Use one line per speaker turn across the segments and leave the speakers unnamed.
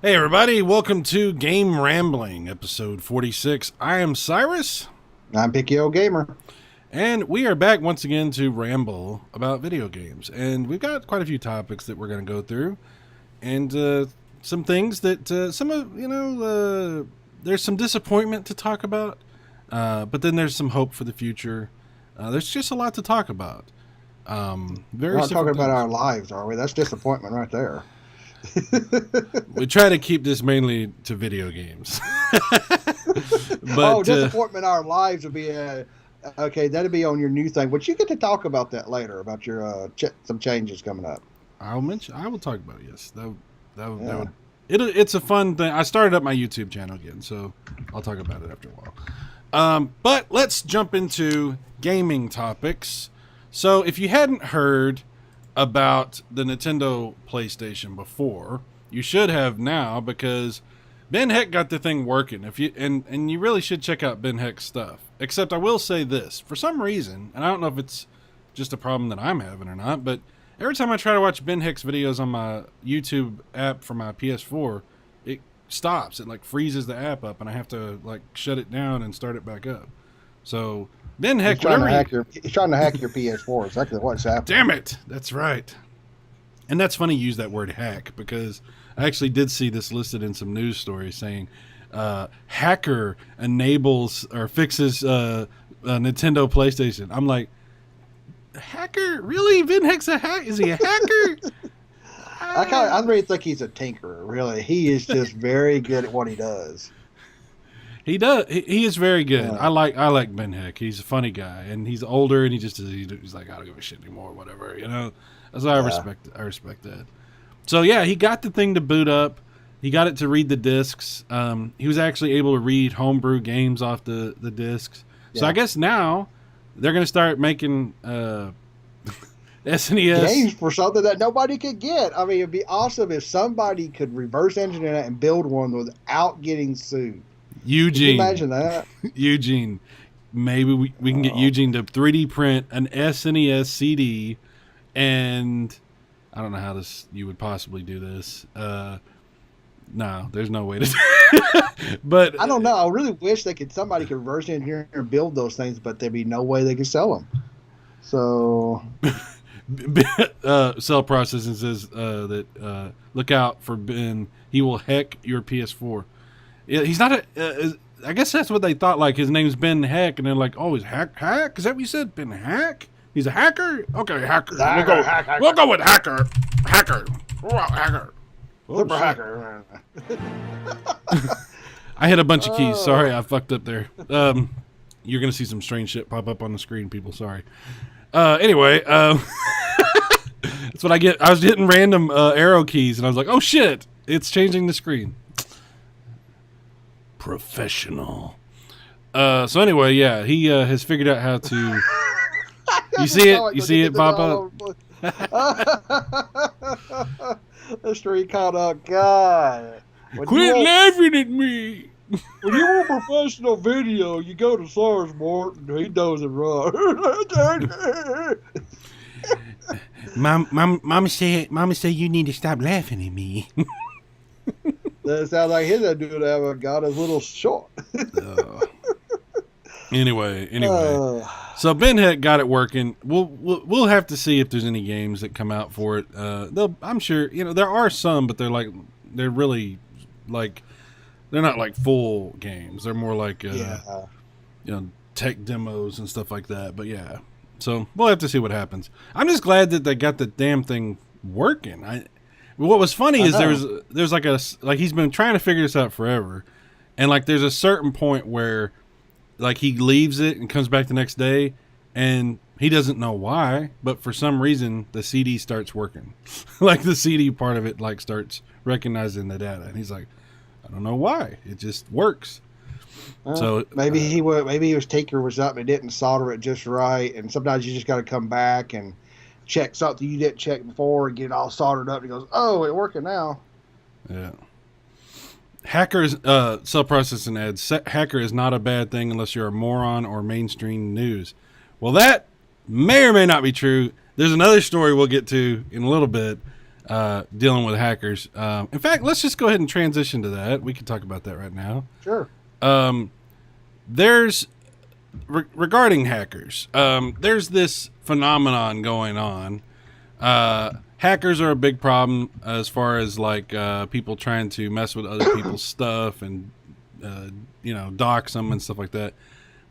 Hey everybody, welcome to Game Rambling, episode 46. I am Cyrus,
I'm Picky Old Gamer.
and we are back once again to ramble about video games. And we've got quite a few topics that we're going to go through, and some things that there's some disappointment to talk about, but then there's some hope for the future. There's just a lot to talk about.
We're not talking about our lives, are we? That's disappointment right there.
We try to keep this mainly to video games. But
disappointment in our lives would be okay. That'd be on your new thing, but you get to talk about that later about your some changes coming up.
I will talk about it. Yes, it's a fun thing. I started up my YouTube channel again, so I'll talk about it after a while. But let's jump into gaming topics. So if you hadn't heard about the Nintendo PlayStation before, you should have now, because Ben Heck got the thing working. If you and you really should check out Ben Heck's stuff. Except I will say this, for some reason, and I don't know if it's just a problem that I'm having or not, but every time I try to watch Ben Heck's videos on my YouTube app for my PS4, it stops. It like freezes the app up, and I have to like shut it down and start it back up. So Ben Heck,
he's trying to hack your PS4. Exactly what's happening.
Damn it! That's right. And that's funny you use that word hack, because I actually did see this listed in some news stories saying hacker enables or fixes a Nintendo PlayStation. I'm like, hacker? Really? Ben Heck's a hack? Is he a hacker?
I really think he's a tinkerer. Really, he is just very good at what he does.
He does. He is very good. Yeah. I like Ben Heck. He's a funny guy, and he's older, and he's like, I don't give a shit anymore, whatever. You know, that's why I respect that. So yeah, he got the thing to boot up. He got it to read the discs. He was actually able to read homebrew games off the discs. So I guess now they're going to start making SNES
games for something that nobody could get. I mean, it'd be awesome if somebody could reverse engineer it and build one without getting sued.
Eugene,
can you imagine that?
Eugene, maybe we can get Eugene to 3D print an SNES CD, and I don't know how you would possibly do this. No, there's no way to do it. But
I don't know. I really wish somebody could reverse engineer and build those things, but there'd be no way they could sell them. So
Cell Processing says that look out for Ben. He will hack your PS4. Yeah, he's not I guess that's what they thought. Like, his name's Ben Heck, and they're like, "Oh, he's hack? Is that what you said? Ben Heck? He's a hacker? Okay, hacker. We'll go with hacker. Hacker. Hacker.
Super hacker."
I hit a bunch of keys. Sorry, I fucked up there. You're gonna see some strange shit pop up on the screen, people. Sorry. Anyway, that's what I get. I was hitting random arrow keys, and I was like, "Oh shit! It's changing the screen." Professional. So anyway, yeah, he has figured out how to. You see it? You see it pop up?
The street caught up. God.
Quit laughing at me.
When you want professional video, you go to Cyrus Morton. He does it right.
Mama said you need to stop laughing at me.
That sounds like his dude have got his little short.
Anyway. So Ben Heck got it working. We'll have to see if there's any games that come out for it. I'm sure there are some, but they're really like they're not like full games. They're more like tech demos and stuff like that. But yeah, so we'll have to see what happens. I'm just glad that they got the damn thing working. What was funny is there's like he's been trying to figure this out forever, and like there's a certain point where like he leaves it and comes back the next day, and he doesn't know why, but for some reason the CD starts working. Like the CD part of it like starts recognizing the data, and he's like, I don't know why, it just works. So
maybe he was tinker with something and didn't solder it just right, and sometimes you just got to come back and check something you didn't check before and get it all soldered up. And he goes, "Oh, it's working now."
Yeah. Hackers, Cell Processing adds, hacker is not a bad thing unless you're a moron or mainstream news. Well, that may or may not be true. There's another story we'll get to in a little bit dealing with hackers. In fact, let's just go ahead and transition to that. We can talk about that right now.
Sure.
There's regarding hackers. There's this phenomenon going on. Hackers are a big problem as far as like people trying to mess with other people's stuff and dox them and stuff like that.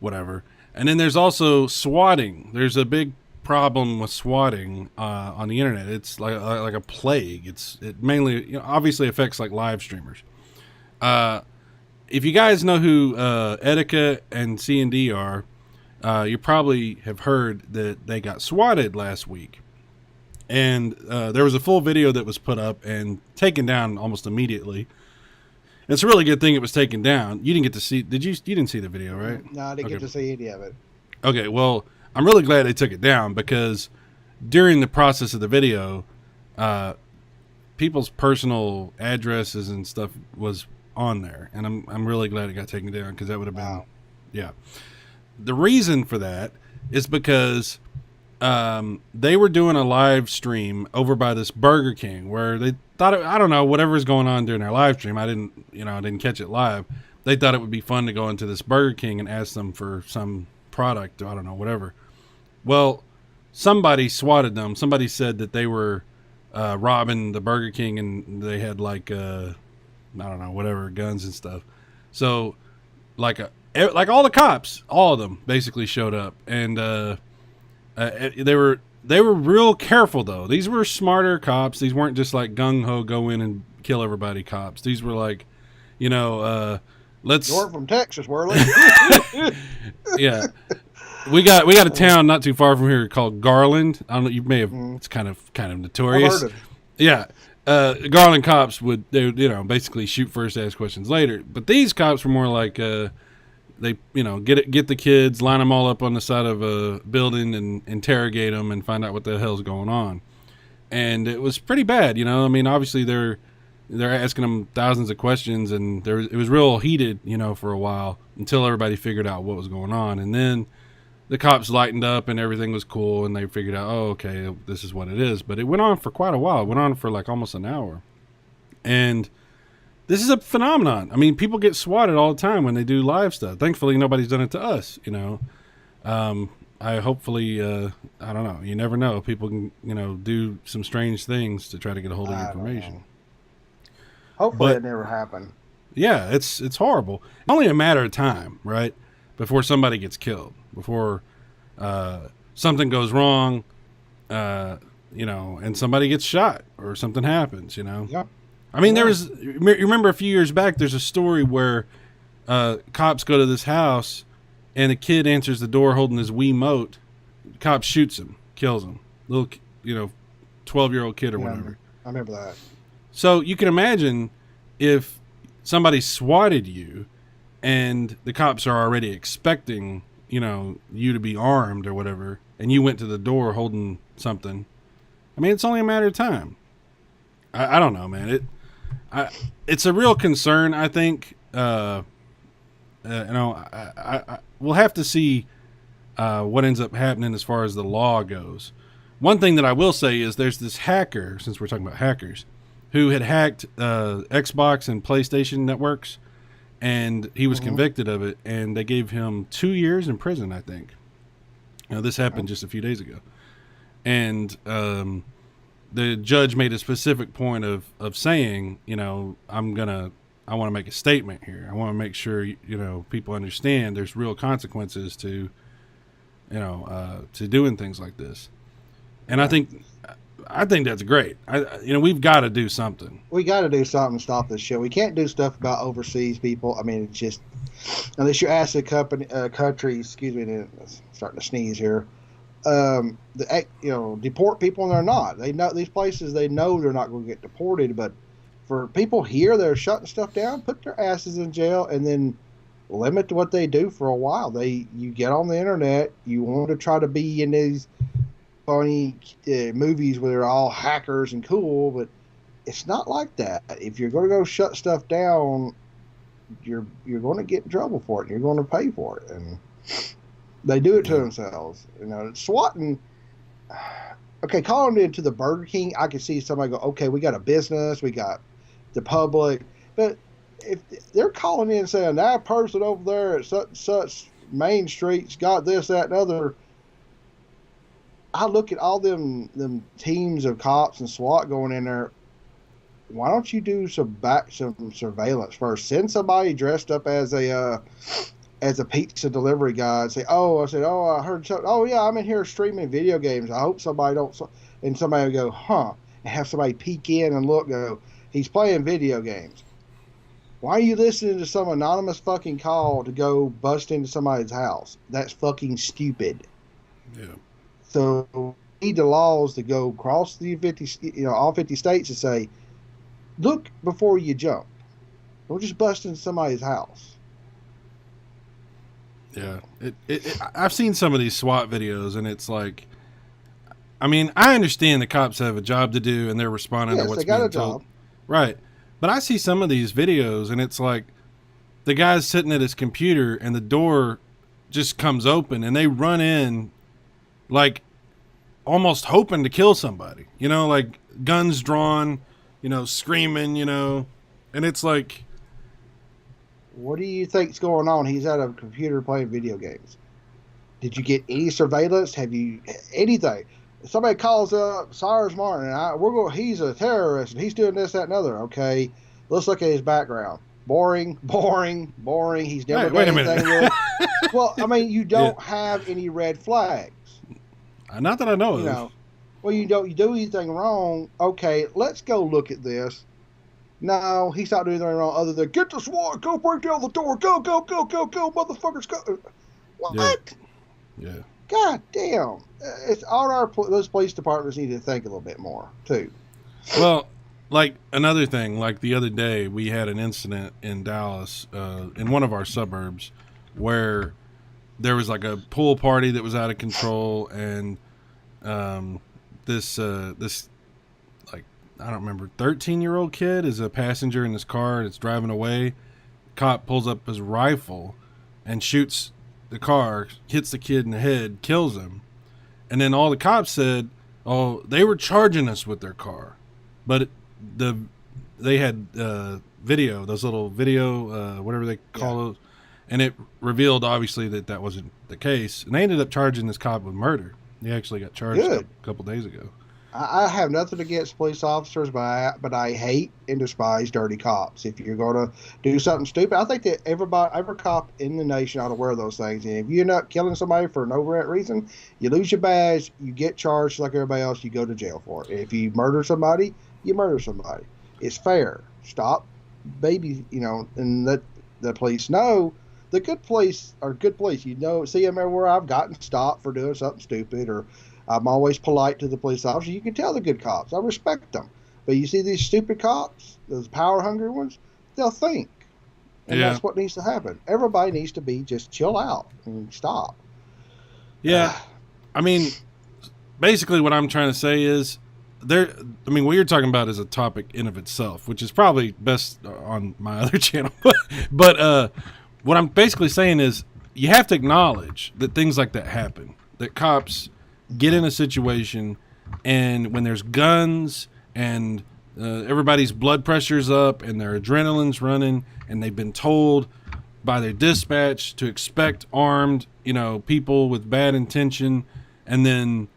Whatever. And then there's also swatting. There's a big problem with swatting on the internet. It's like a plague. It mainly obviously affects like live streamers. If you guys know who Etika and C&D are, you probably have heard that they got swatted last week. And there was a full video that was put up and taken down almost immediately. It's a really good thing it was taken down. You didn't get to see, did you? You didn't see the video, right?
No, I didn't get to see any of it.
Okay, well, I'm really glad they took it down because during the process of the video, people's personal addresses and stuff was on there. And I'm really glad it got taken down because that would have been, yeah. The reason for that is because they were doing a live stream over by this Burger King where they thought I don't know, whatever's going on during their live stream. I didn't catch it live. They thought it would be fun to go into this Burger King and ask them for some product, I don't know, whatever. Well, somebody swatted them. Somebody said that they were robbing the Burger King and they had like I don't know, whatever, guns and stuff. So like all the cops, all of them basically showed up, and they were real careful though. These were smarter cops. These weren't just like gung ho go in and kill everybody cops. These were like, let's.
You're from Texas, Worley.
Yeah, we got a town not too far from here called Garland. I don't know. You may have. It's kind of notorious.
I've heard of it.
Yeah. Garland cops would basically shoot first, ask questions later. But these cops were more like they get the kids, line them all up on the side of a building and interrogate them and find out what the hell's going on. And it was pretty bad, I mean, obviously they're asking them thousands of questions, and it was real heated, for a while until everybody figured out what was going on. And then the cops lightened up and everything was cool, and they figured out, oh, okay, this is what it is. But it went on for quite a while. It went on for like almost an hour. And this is a phenomenon. I mean, people get swatted all the time when they do live stuff. Thankfully, nobody's done it to us, I hopefully, I don't know. You never know. People can, do some strange things to try to get a hold of information.
Hopefully it never happened.
Yeah, it's horrible. Only a matter of time, right? Before somebody gets killed. Before something goes wrong, and somebody gets shot or something happens,
Yeah.
I mean, you remember a few years back, there's a story where cops go to this house and a kid answers the door holding his Wiimote. The cop shoots him, kills him. Little, 12-year-old kid or whatever.
I remember that.
So you can imagine if somebody swatted you and the cops are already expecting, you to be armed or whatever, and you went to the door holding something. I mean, it's only a matter of time. I don't know, man. It's a real concern, I think. We'll have to see what ends up happening as far as the law goes. One thing that I will say is there's this hacker, since we're talking about hackers, who had hacked Xbox and PlayStation networks, and he was convicted of it, and they gave him 2 years in prison, I think. Now, this happened just a few days ago. And the judge made a specific point of saying, I want to make a statement here. I want to make sure, people understand there's real consequences to, to doing things like this. And I think that's great. We've got to do something. We got to
do something to stop this shit. We can't do stuff about overseas people. I mean, it's just, unless you ask the country, excuse me, I'm starting to sneeze here. Deport people, and they're not. They know these places. They know they're not going to get deported. But for people here, they're shutting stuff down. Put their asses in jail, and then limit what they do for a while. You get on the internet. You want to try to be in these funny movies where they're all hackers and cool, but it's not like that. If you're going to go shut stuff down, you're going to get in trouble for it. And you're going to pay for it, and they do it to themselves. Swatting, okay, calling into the Burger King, I can see somebody go, okay, we got a business, we got the public, but if they're calling in saying that person over there at such and such Main Street's got this, that, and other, I look at all them teams of cops and SWAT going in there. Why don't you do some surveillance first? Send somebody dressed up as a pizza delivery guy and say, "Oh, I heard something. Oh yeah, I'm in here streaming video games. I hope somebody don't." And somebody would go, "Huh?" And have somebody peek in and look. Go, he's playing video games. Why are you listening to some anonymous fucking call to go bust into somebody's house? That's fucking stupid.
Yeah.
So we need the laws to go across the 50, all 50 states and say, look before you jump. Don't just bust into somebody's house.
Yeah. I've seen some of these SWAT videos, and it's like, I mean, I understand the cops have a job to do, and they're responding to what's being told. Right. But I see some of these videos, and it's like the guy's sitting at his computer, and the door just comes open, and they run in like almost hoping to kill somebody, like guns drawn, screaming, and it's like,
what do you think's going on? He's at a computer playing video games. Did you get any surveillance? Have you anything? If somebody calls up Cyrus Martin, and he's a terrorist and he's doing this, that, and other. Okay, let's look at his background. Boring. He's never done anything with. Well, I mean, you don't have any red flags.
Not that I know of.
Well, you do anything wrong. Okay, let's go look at this. No, he's not doing anything wrong other than get the SWAT, go break down the door, go, motherfuckers, go. What?
Yeah.
God damn. It's all those police departments need to think a little bit more too.
Well, like another thing, like the other day we had an incident in Dallas, in one of our suburbs, where there was like a pool party that was out of control, and this like, I don't remember, 13-year-old kid is a passenger in this car that's driving away. Cop pulls up his rifle and shoots the car, hits the kid in the head, kills him. And then all the cops said, oh, they were charging us with their car. But they had video, those little video, whatever they call those. And it revealed, obviously, that wasn't the case. And they ended up charging this cop with murder. He actually got charged a couple days ago.
I have nothing against police officers, but I hate and despise dirty cops. If you're going to do something stupid, I think that every cop in the nation ought to wear those things. And if you end up killing somebody for no reason, you lose your badge, you get charged like everybody else, you go to jail for it. If you murder somebody, you murder somebody. It's fair. Stop, baby, and let the police know. The good police are good police. See them everywhere. I've gotten stopped for doing something stupid, or I'm always polite to the police officer. You can tell the good cops. I respect them. But you see these stupid cops, those power-hungry ones, they'll think. And that's what needs to happen. Everybody needs to be just chill out and stop.
Yeah. I mean, basically what I'm trying to say is, what you're talking about is a topic in of itself, which is probably best on my other channel. But what I'm basically saying is, you have to acknowledge that things like that happen. That cops get in a situation, and when there's guns and everybody's blood pressure's up and their adrenaline's running, and they've been told by their dispatch to expect armed, people with bad intention, and then,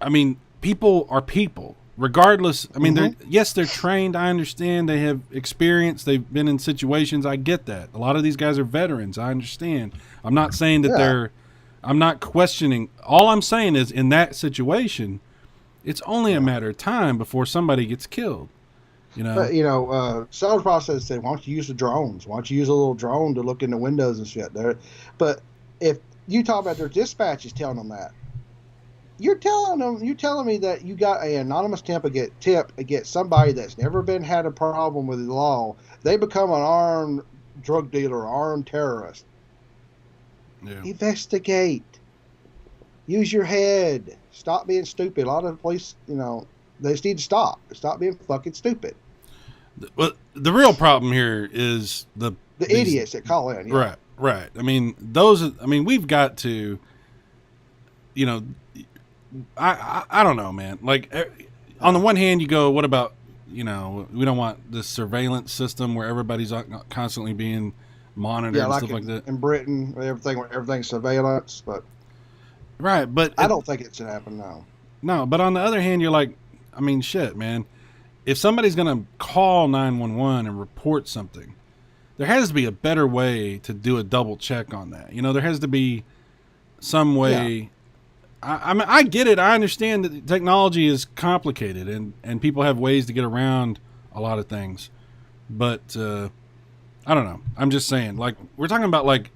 I mean, people are people. Regardless, I mean, they're trained. I understand they have experience. They've been in situations. I get that. A lot of these guys are veterans. I understand. I'm not saying that I'm not questioning. All I'm saying is, in that situation, it's only a matter of time before somebody gets killed.
But, sales process said, why don't you use the drones? Why don't you use a little drone to look in the windows and shit there? But if you talk about their dispatch is telling them that, you're telling me that you got an anonymous tip against somebody that's never had a problem with the law. They become an armed drug dealer, armed terrorist. Yeah. Investigate. Use your head. Stop being stupid. A lot of police, they just need to stop. Stop being fucking stupid.
Well, the real problem here is these
idiots that call in.
Right. I mean, we've got to, I don't know, man. Like, on the one hand, you go, what about, we don't want this surveillance system where everybody's constantly being monitored and stuff like that.
In Britain, everything's surveillance, but
right. But
I don't think it should happen now.
No, but on the other hand, you're like, I mean, shit, man. If somebody's gonna call 911 and report something, there has to be a better way to do a double check on that. There has to be some way. Yeah. I mean, I get it. I understand that technology is complicated and people have ways to get around a lot of things. But I don't know. I'm just saying, like, we're talking about, like,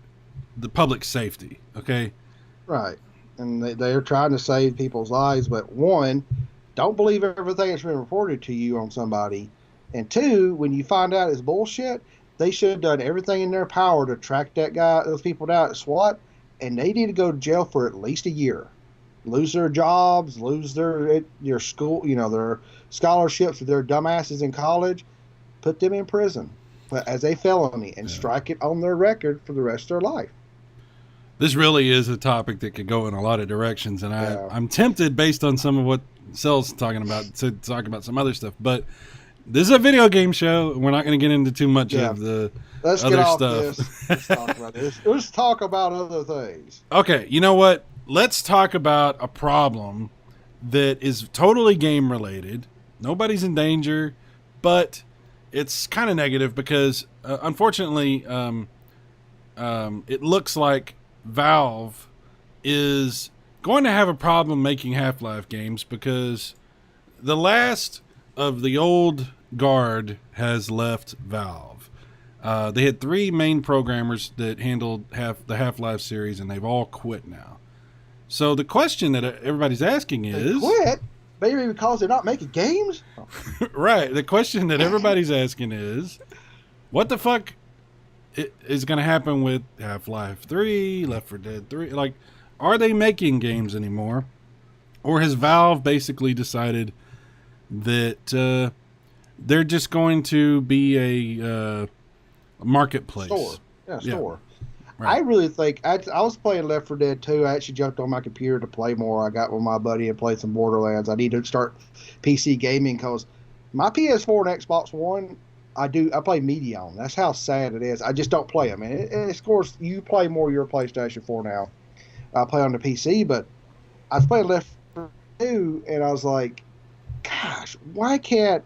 the public safety, okay?
Right. And they're trying to save people's lives. But one, don't believe everything that's been reported to you on somebody. And two, when you find out it's bullshit, they should have done everything in their power to track those people down at SWAT, and they need to go to jail for at least a year. Lose their jobs, lose their school, their scholarships, if they're dumbasses in college, put them in prison as a felony and strike it on their record for the rest of their life.
This really is a topic that could go in a lot of directions, and I'm tempted, based on some of what Cell's talking about, to talk about some other stuff. But this is a video game show, and we're not going to get into too much of the other stuff.
Let's talk about this. Let's talk about other things.
Okay, you know what? Let's talk about a problem that is totally game related. Nobody's in danger, but it's kind of negative because, unfortunately, it looks like Valve is going to have a problem making Half-Life games because the last of the old guard has left Valve. They had 3 main programmers that handled the Half-Life series, and they've all quit now. So the question that everybody's asking is...
They quit? Maybe because they're not making games?
Right. The question that everybody's asking is, what the fuck is going to happen with Half-Life 3, Left 4 Dead 3? Like, are they making games anymore? Or has Valve basically decided that they're just going to be a marketplace?
Store. Right. I really think I was playing Left 4 Dead 2. I actually jumped on my computer to play more. I got with my buddy and played some Borderlands. I need to start PC gaming because my PS4 and Xbox One, I play media on. That's how sad it is. I just don't play them. And of course, you play more your PlayStation 4 now. I play on the PC, but I was playing Left 4 Dead 2, and I was like, gosh, why can't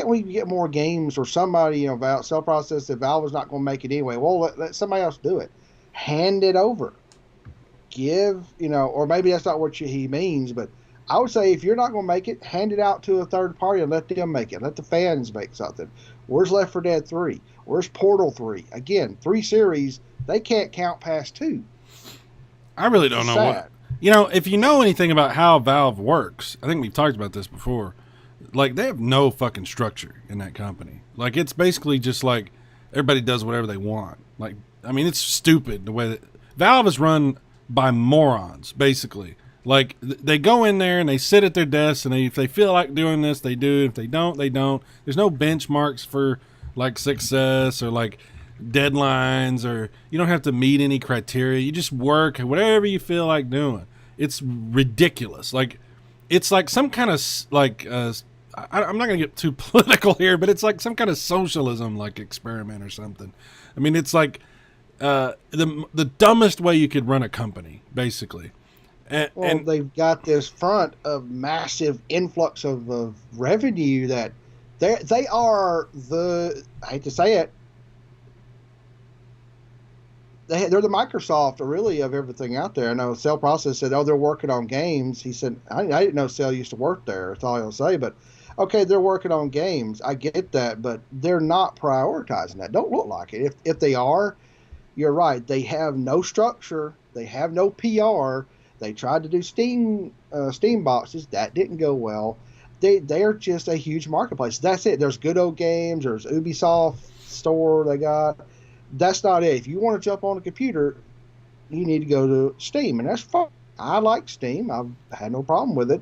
we get more games, or somebody, Valve Cell Process, that Valve is not going to make it anyway? Well, let somebody else do it. Hand it over. Give, or maybe that's not what he means, but I would say if you're not going to make it, hand it out to a third party and let them make it. Let the fans make something. Where's Left 4 Dead 3? Where's Portal 3? Again, 3 series, they can't count past 2.
I really don't know what. If you know anything about how Valve works, I think we've talked about this before. Like, they have no fucking structure in that company. Like, it's basically just like everybody does whatever they want. Like, I mean, it's stupid the way that Valve is run by morons, basically. Like, they go in there and they sit at their desks, and if they feel like doing this, they do. If they don't, they don't. There's no benchmarks for, like, success or, like, deadlines, or you don't have to meet any criteria. You just work whatever you feel like doing. It's ridiculous. Like, it's like some kind of, like, I'm not going to get too political here, but it's like some kind of socialism, like, experiment or something. I mean, it's like the dumbest way you could run a company, basically. And
they've got this front of massive influx of revenue that they are I hate to say it, they're the Microsoft, really, of everything out there. I know Cell Process said, they're working on games. He said, I didn't know Cell used to work there. That's all he'll say. But, okay, they're working on games. I get that, but they're not prioritizing that. Don't look like it. If they are, you're right. They have no structure. They have no PR. They tried to do Steam boxes. That didn't go well. They're just a huge marketplace. That's it. There's Good Old Games. There's Ubisoft store they got. That's not it. If you want to jump on a computer, you need to go to Steam, and that's fine. I like Steam. I've had no problem with it.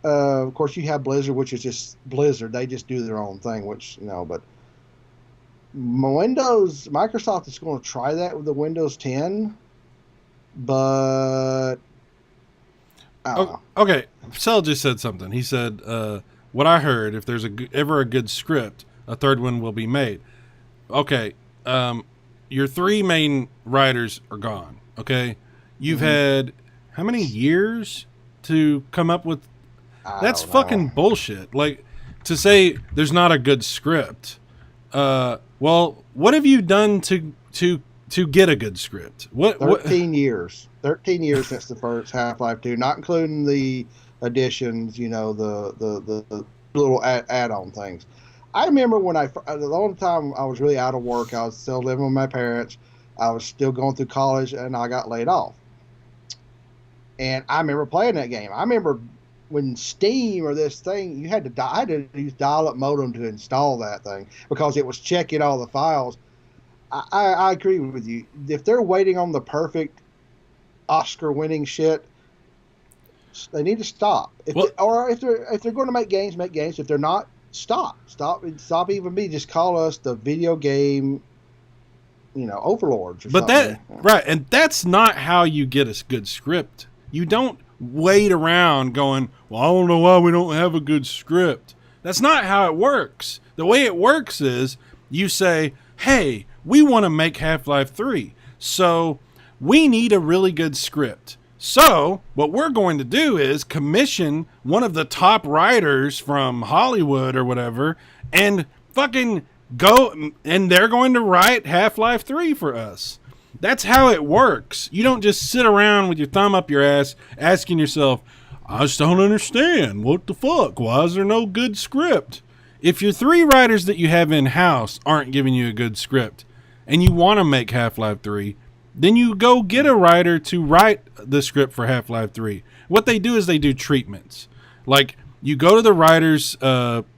Of course, you have Blizzard, which is just Blizzard. They just do their own thing, but Microsoft is going to try that with the Windows 10. but I don't know.
Okay, Cell just said something. He said, "What I heard, if there's ever a good script, a third one will be made." Okay, your three main writers are gone. Okay, you've had how many years to come up with? That's fucking bullshit. Like, to say there's not a good script. Well, what have you done to get a good script?
13 years. 13 years since the first Half-Life 2, not including the additions, the little add-on things. I remember when the only time I was really out of work, I was still living with my parents. I was still going through college, and I got laid off. And I remember playing that game. I remember when Steam or this thing, you had to I had to use dial-up modem to install that thing because it was checking all the files. I agree with you. If they're waiting on the perfect Oscar-winning shit, they need to stop. If they're going to make games, make games. If they're not, stop. Even me. Just call us the video game, overlords. Or something.
Right, and that's not how you get a good script. You don't wait around going, well, I don't know why we don't have a good script. That's not how it works. The way it works is you say, hey, we want to make Half-Life 3, so we need a really good script. So what we're going to do is commission one of the top writers from Hollywood or whatever and fucking go, and they're going to write Half-Life 3 for us. That's how it works. You don't just sit around with your thumb up your ass asking yourself, I just don't understand. What the fuck? Why is there no good script? If your three writers that you have in-house aren't giving you a good script and you want to make Half-Life 3, then you go get a writer to write the script for Half-Life 3. What they do is they do treatments. Like, you go to the writers'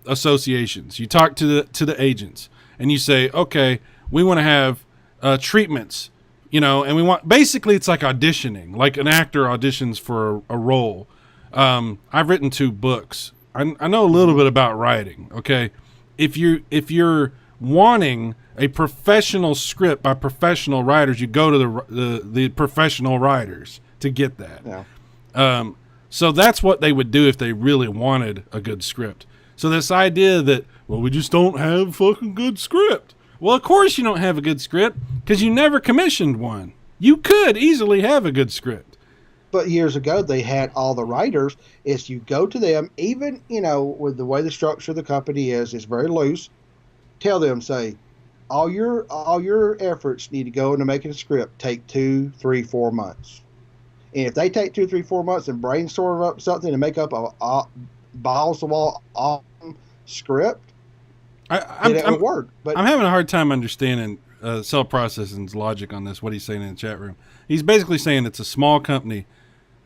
associations. You talk to the agents. And you say, okay, we want to have treatments. And we want, basically it's like auditioning, like an actor auditions for a role. I've written 2 books. I know a little bit about writing. Okay. If you're wanting a professional script by professional writers, you go to the professional writers to get that. Yeah. So that's what they would do if they really wanted a good script. So this idea that, well, we just don't have a fucking good script. Well, of course you don't have a good script because you never commissioned one. You could easily have a good script.
But years ago, they had all the writers. Is you go to them, even, with the way the structure of the company is, it's very loose. Tell them, say, all your efforts need to go into making a script. Take 2, 3, 4 months. And if they take 2, 3, 4 months and brainstorm up something and make up a balls-to-wall awesome script, it would work. But
I'm having a hard time understanding Cell Processing's logic on this, what he's saying in the chat room. He's basically saying it's a small company.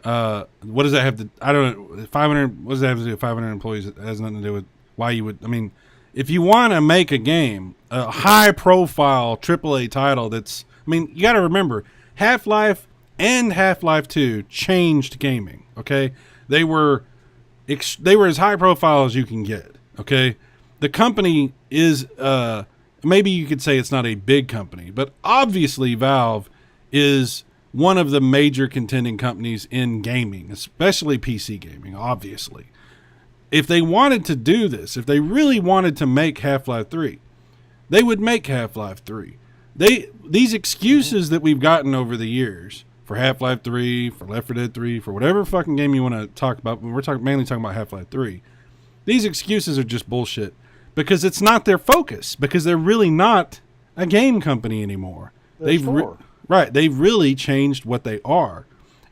What does that have to, I don't know, 500, what does that have to do with 500 employees? It has nothing to do with why you would, if you want to make a game, a high-profile AAA title you got to remember, Half-Life and Half-Life 2 changed gaming, okay? They were as high-profile as you can get, okay? The company is, maybe you could say it's not a big company, but obviously Valve is one of the major contending companies in gaming, especially PC gaming, obviously. If they wanted to do this, if they really wanted to make Half-Life 3, they would make Half-Life 3. These excuses that we've gotten over the years for Half-Life 3, for Left 4 Dead 3, for whatever fucking game you want to talk about, but we're mainly talking about Half-Life 3. These excuses are just bullshit because it's not their focus, because they're really not a game company anymore. They've really changed what they are.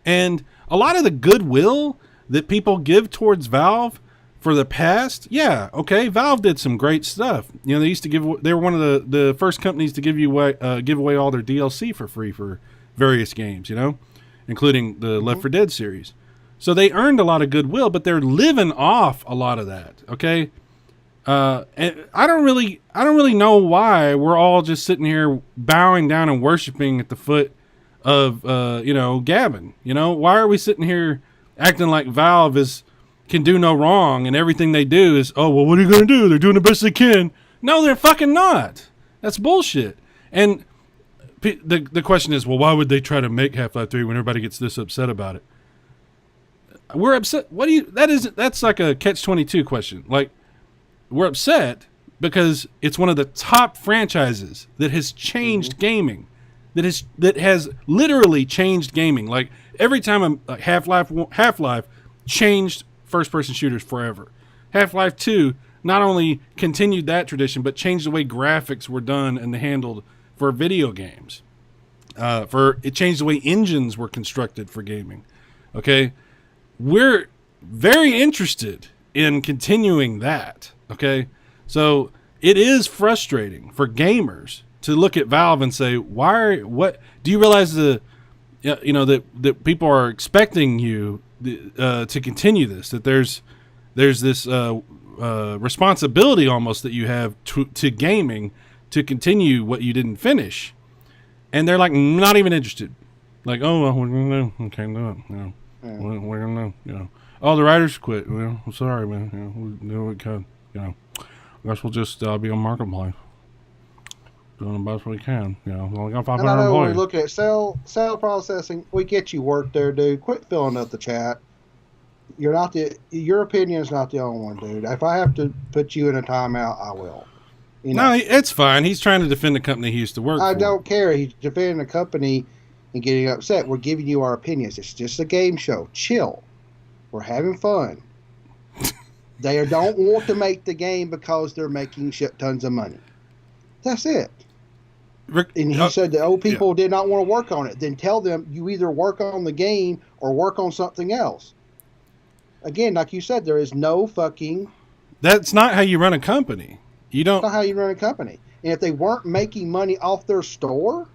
And a lot of the goodwill that people give towards Valve for the past, Valve did some great stuff. They were one of the first companies to give away all their DLC for free for various games, including the Left 4 Dead series. So they earned a lot of goodwill, but they're living off a lot of that. Okay. And I don't really know why we're all just sitting here bowing down and worshiping at the foot of, Gavin. Why are we sitting here acting like Valve can do no wrong and everything they do is, oh, well, what are you going to do? They're doing the best they can. No, they're fucking not. That's bullshit. And the question is, well, why would they try to make Half-Life 3 when everybody gets this upset about it? We're upset. What do you? That's like a catch-22 question. Like, we're upset because it's one of the top franchises that has changed gaming, that has literally changed gaming. Like every time Half-Life changed first-person shooters forever. Half-Life 2 not only continued that tradition, but changed the way graphics were done and handled for video games. It changed the way engines were constructed for gaming. Okay, we're very interested in continuing that. Okay, so it is frustrating for gamers to look at Valve and say, what do you realize that people are expecting you to continue this, that there's this responsibility almost that you have to gaming to continue what you didn't finish, and they're like not even interested. Like, oh, well, we're gonna do, okay, do it. We're gonna do, oh, the writers quit. Well, I'm sorry, man. We do what we can. I guess we'll just be on Marketplace, doing the best we can. We only got 500
employees.
When
we look at sale processing. We get you work there, dude. Quit filling up the chat. Your opinion is not the only one, dude. If I have to put you in a timeout, I will.
No, it's fine. He's trying to defend the company he used to work for.
I don't care. He's defending the company and getting upset. We're giving you our opinions. It's just a game show. Chill. We're having fun. They don't want to make the game because they're making shit tons of money. That's it. And he said the old people did not want to work on it. Then tell them you either work on the game or work on something else. Again, like you said, there is no fucking...
That's not how you run a company.
That's not how you run a company. And if they weren't making money off their store,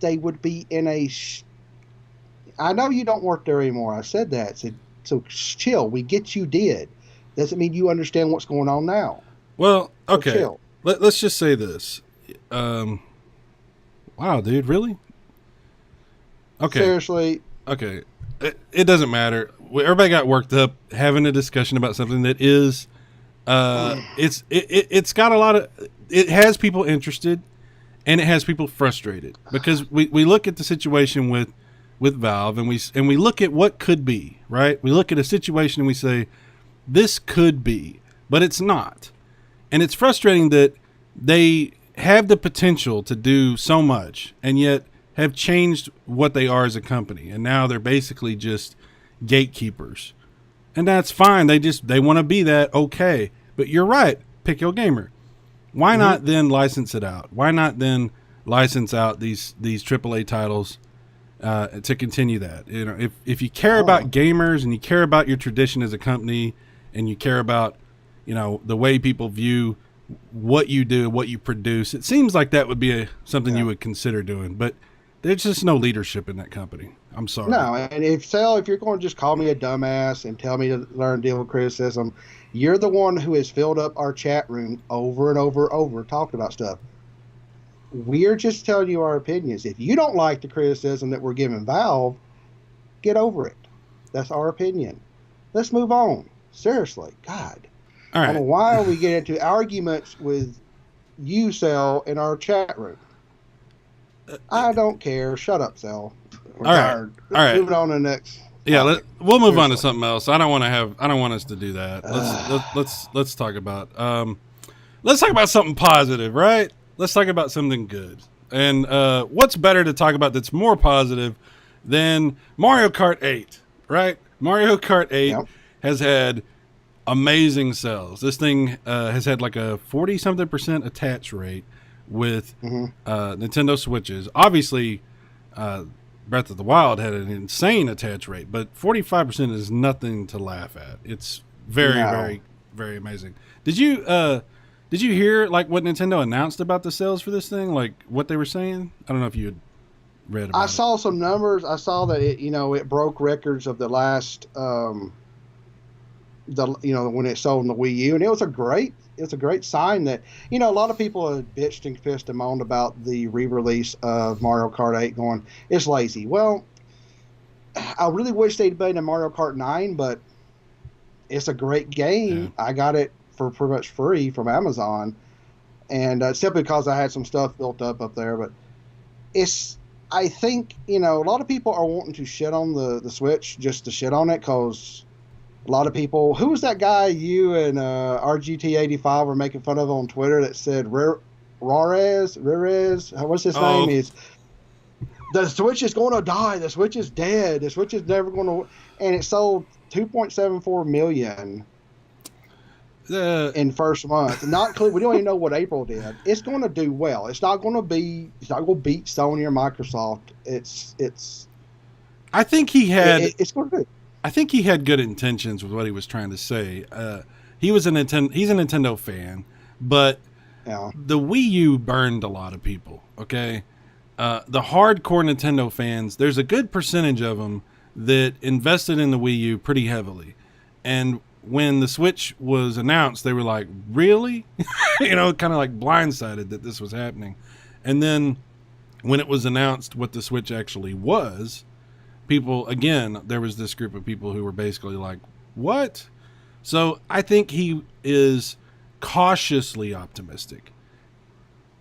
they would be in a... I know you don't work there anymore. I said that. So chill. We get you did. Doesn't mean you understand what's going on now.
Well, okay.
So chill.
Let's just say this. Wow, dude, really? Okay.
Seriously.
Okay. It doesn't matter. Everybody got worked up having a discussion about something that is, it's got a lot of, it has people interested and it has people frustrated because we look at the situation with Valve and we look at what could be, right? We look at a situation and we say, this could be, but it's not. And it's frustrating that they have the potential to do so much and yet have changed what they are as a company. And now they're basically just gatekeepers. And that's fine. They want to be that. Okay. But you're right. Pick your gamer. Why not then license it out? Why not then license out these AAA titles to continue that? If you care about gamers and you care about your tradition as a company and you care about, the way people view what you do, what you produce, it seems like that would be something you would consider doing. But there's just no leadership in that company. I'm sorry.
No, and if you're going to just call me a dumbass and tell me to learn to deal with criticism, you're the one who has filled up our chat room over and over and over talking about stuff. We're just telling you our opinions. If you don't like the criticism that we're giving Valve, get over it. That's our opinion. Let's move on. Seriously, God.
All right.
I don't know why we get into arguments with you, Cell, in our chat room. I don't care. Shut up, Cell. We're tired.
All right.
Moving on to the next.
Yeah, we'll move on to something else. I don't want us to do that. Let's talk about something positive, right? Let's talk about something good. And what's better to talk about that's more positive than Mario Kart 8, right? Mario Kart 8 has had amazing sales. This thing has had like a 40-something% attach rate with Nintendo Switches. Obviously, Breath of the Wild had an insane attach rate, but 45% is nothing to laugh at. It's very, very amazing. Did you hear like what Nintendo announced about the sales for this thing? Like what they were saying? I don't know if you had read about it.
I saw some numbers. I saw that it broke records of the last when it sold in the Wii U, and it was a great sign that, a lot of people have bitched and pissed and moaned about the re-release of Mario Kart 8 going, it's lazy. Well, I really wish they'd been in Mario Kart 9, but it's a great game. Yeah. I got it for pretty much free from Amazon, and simply because I had some stuff built up there. But it's I think a lot of people are wanting to shit on the Switch just to shit on it because a lot of people. Who was that guy you and RGT85 were making fun of on Twitter that said Rarez? What's his name? Is the Switch is going to die. The Switch is dead. The Switch is never going to. And it sold 2.74 million in first month. We don't even know what April did. It's going to do well. It's not going to beat Sony or Microsoft.
I think he had.
It's going to do.
I think he had good intentions with what he was trying to say. He's a Nintendo fan, but the Wii U burned a lot of people. Okay, the hardcore Nintendo fans. There's a good percentage of them that invested in the Wii U pretty heavily, and when the Switch was announced, they were like, "Really?" kind of like blindsided that this was happening. And then when it was announced what the Switch actually was, people, again, there was this group of people who were basically like, "What?" So I think he is cautiously optimistic.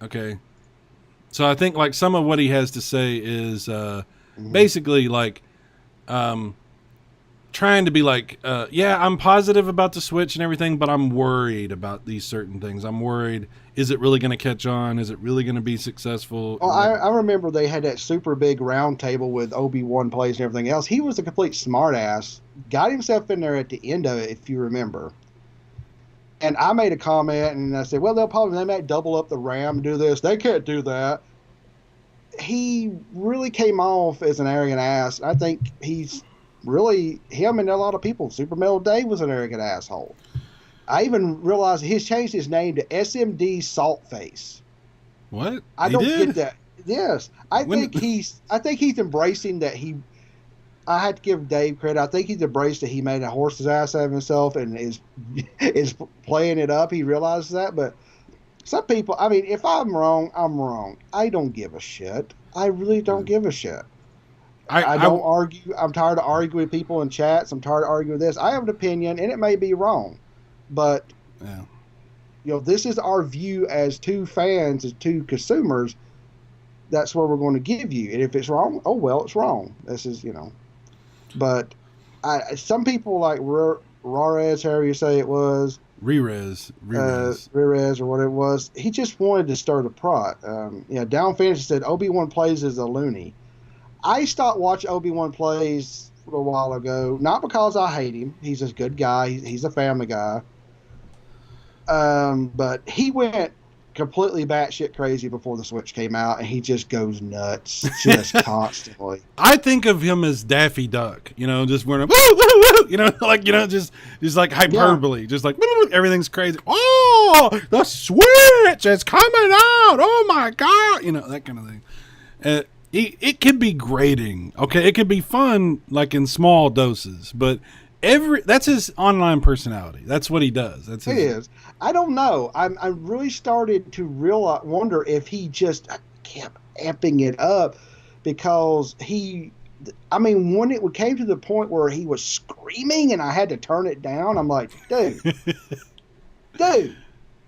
Okay. So I think like some of what he has to say is basically like trying to be like, yeah, I'm positive about the Switch and everything, but I'm worried about these certain things. I'm worried, is it really going to catch on? Is it really going to be successful?
Well, I remember they had that super big round table with Obi-Wan plays and everything else. He was a complete smartass. Got himself in there at the end of it, if you remember. And I made a comment, and I said, well, they might double up the RAM, do this. They can't do that. He really came off as an arrogant ass. I think he's really, him and a lot of people, Super Metal Dave was an arrogant asshole. I even realized he's changed his name to SMD Saltface.
What?
I don't get that. Yes. I think he's embracing that I had to give Dave credit. I think he's embraced that he made a horse's ass out of himself and is playing it up. He realizes that. But some people, I mean, if I'm wrong, I'm wrong. I don't give a shit. I really don't give a shit. I don't argue. I'm tired of arguing with people in chats. I'm tired of arguing with this. I have an opinion, and it may be wrong. But, this is our view as two fans, as two consumers. That's what we're going to give you. And if it's wrong, oh, well, it's wrong. This is, But some people like Rarez, however you say it was.
Rerez
or what it was. He just wanted to start a prot. Down Fantasy said Obi-Wan Plays is a loony. I stopped watching Obi-Wan Plays a while ago, not because I hate him. He's a good guy. He's a family guy. But he went completely batshit crazy before the Switch came out, and he just goes nuts just constantly.
I think of him as Daffy Duck, just wearing just like hyperbole, just like everything's crazy. Oh, the Switch is coming out! Oh my God, that kind of thing. It could be grating, okay? It could be fun, like in small doses, but that's his online personality. That's what he does. It
is. I don't know. I really started to wonder if he just kept amping it up because when it came to the point where he was screaming and I had to turn it down, I'm like, dude,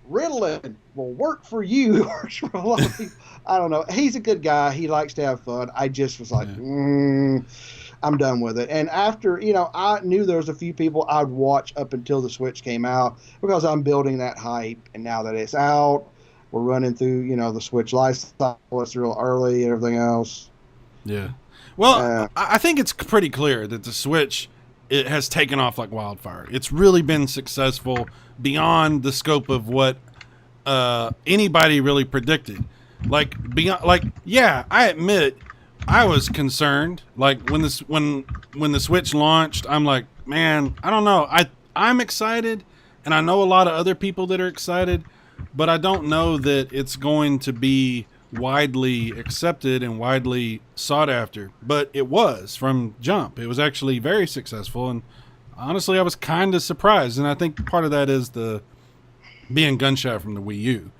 Ritalin will work for you. Works for a lot of people. I don't know. He's a good guy. He likes to have fun. I just was like, I'm done with it. And after, I knew there was a few people I'd watch up until the Switch came out because I'm building that hype. And now that it's out, we're running through, the Switch lifestyle. It's real early and everything else.
Yeah. Well, I think it's pretty clear that the Switch, it has taken off like wildfire. It's really been successful beyond the scope of what anybody really predicted. I admit I was concerned. Like when the Switch launched, I'm like, man, I don't know. I'm excited, and I know a lot of other people that are excited, but I don't know that it's going to be widely accepted and widely sought after. But it was from jump. It was actually very successful, and honestly, I was kind of surprised. And I think part of that is the being gun shy from the Wii U.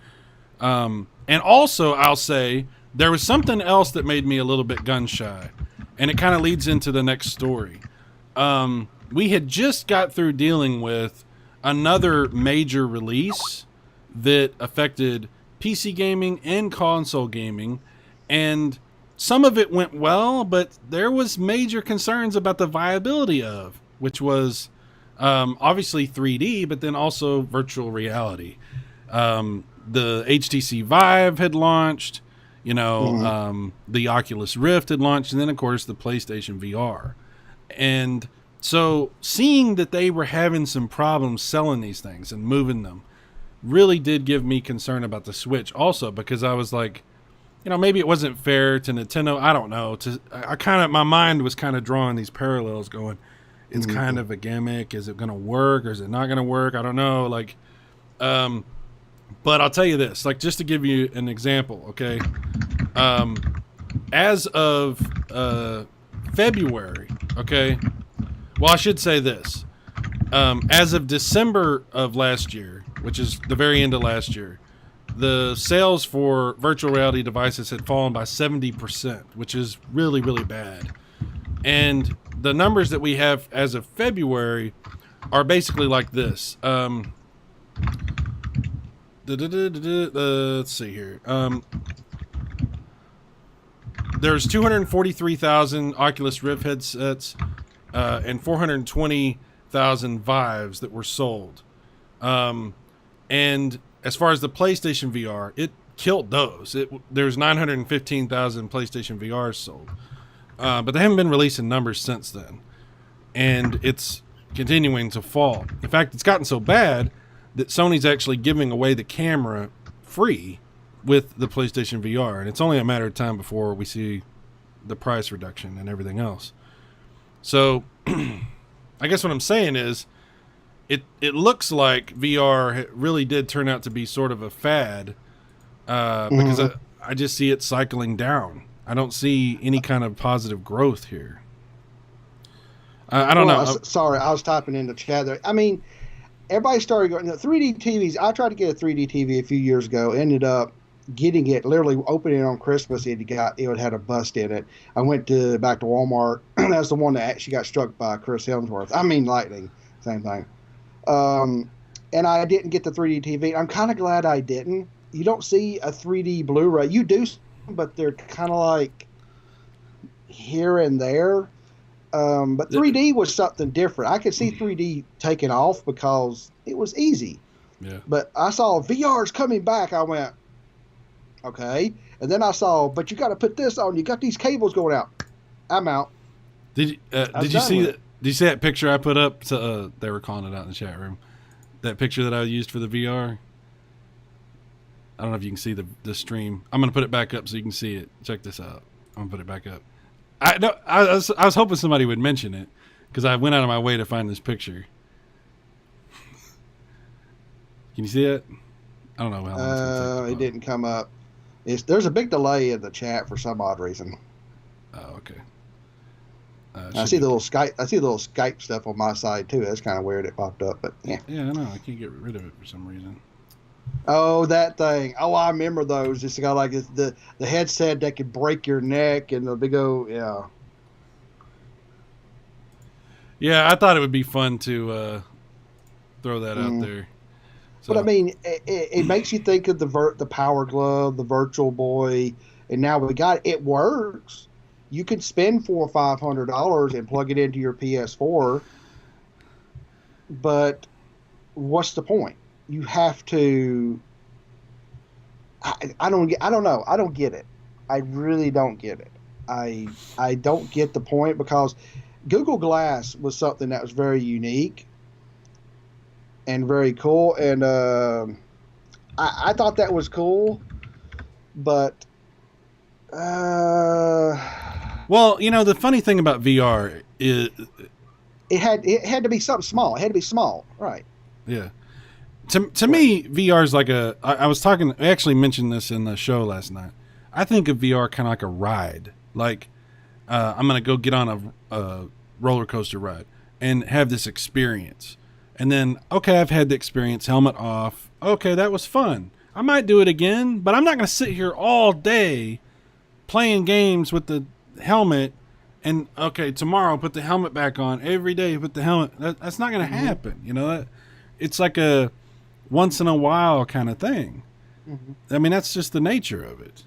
And also, I'll say, there was something else that made me a little bit gun shy, and it kind of leads into the next story. We had just got through dealing with another major release that affected PC gaming and console gaming, and some of it went well, but there was major concerns about the viability of, which was obviously 3D, but then also virtual reality. The HTC Vive had launched, the Oculus Rift had launched, and then of course the PlayStation VR. And so seeing that they were having some problems selling these things and moving them really did give me concern about the Switch also, because I was like, maybe it wasn't fair to Nintendo. I don't know. My mind was kind of drawing these parallels going, it's kind of a gimmick. Is it going to work or is it not going to work? I don't know. But I'll tell you this, just to give you an example, okay? As of February, okay? Well, I should say this. As of December of last year, which is the very end of last year, the sales for virtual reality devices had fallen by 70%, which is really, really bad. And the numbers that we have as of February are basically like this. Let's see here. There's 243,000 Oculus Rift headsets and 420,000 Vives that were sold. And as far as the PlayStation VR, it killed those. There's 915,000 PlayStation VRs sold. But they haven't been releasing numbers since then. And it's continuing to fall. In fact, it's gotten so bad that Sony's actually giving away the camera free with the PlayStation VR. And it's only a matter of time before we see the price reduction and everything else. So I guess what I'm saying is it looks like VR really did turn out to be sort of a fad because I just see it cycling down. I don't see any kind of positive growth here. I don't know.
Sorry, I was typing in the chat there. I mean, everybody started going, 3D TVs. I tried to get a 3D TV a few years ago, ended up getting it, literally opening it on Christmas. It had a bust in it. I went back to Walmart. That's the one that actually got struck by Chris Hemsworth. I mean, lightning. Same thing. And I didn't get the 3D TV. I'm kind of glad I didn't. You don't see a 3D Blu-ray. You do, but they're kind of like here and there. But 3D was something different. I could see 3D taking off because it was easy.
Yeah.
But I saw VR's coming back. I went, okay. And then I saw, but you got to put this on. You got these cables going out. I'm out.
Did you see that? Did you see that picture I put up? They were calling it out in the chat room. That picture that I used for the VR. I don't know if you can see the stream. I'm gonna put it back up so you can see it. Check this out. I'm gonna put it back up. I was hoping somebody would mention it because I went out of my way to find this picture. Can you see it? I don't know how long it's gonna take.
It didn't come up. There's a big delay in the chat for some odd reason.
Oh, okay.
I see the little Skype stuff on my side too. That's kind of weird. It popped up, but yeah.
Yeah, I know. I can't get rid of it for some reason.
Oh, that thing. Oh, I remember those. It's got like the headset that could break your neck and the big old, yeah.
Yeah, I thought it would be fun to throw that out there. So.
But I mean, it makes you think of the Power Glove, the Virtual Boy, and now we got it works. You can spend $400 or $500 and plug it into your PS4, but what's the point? You have to. I don't know. I don't get it. I really don't get it. I don't get the point because Google Glass was something that was very unique and very cool, and I thought that was cool, but.
Well, the funny thing about VR is
it had to be something small. It had to be small, right?
Yeah. To me, VR is like I was talking. I actually mentioned this in the show last night. I think of VR kind of like a ride. Like I'm gonna go get on a roller coaster ride and have this experience, and then I've had the experience. Helmet off. Okay, that was fun. I might do it again, but I'm not gonna sit here all day playing games with the helmet and tomorrow put the helmet back on every day, put the helmet. That's not going to happen. It's like a once in a while kind of thing. I mean, that's just the nature of it.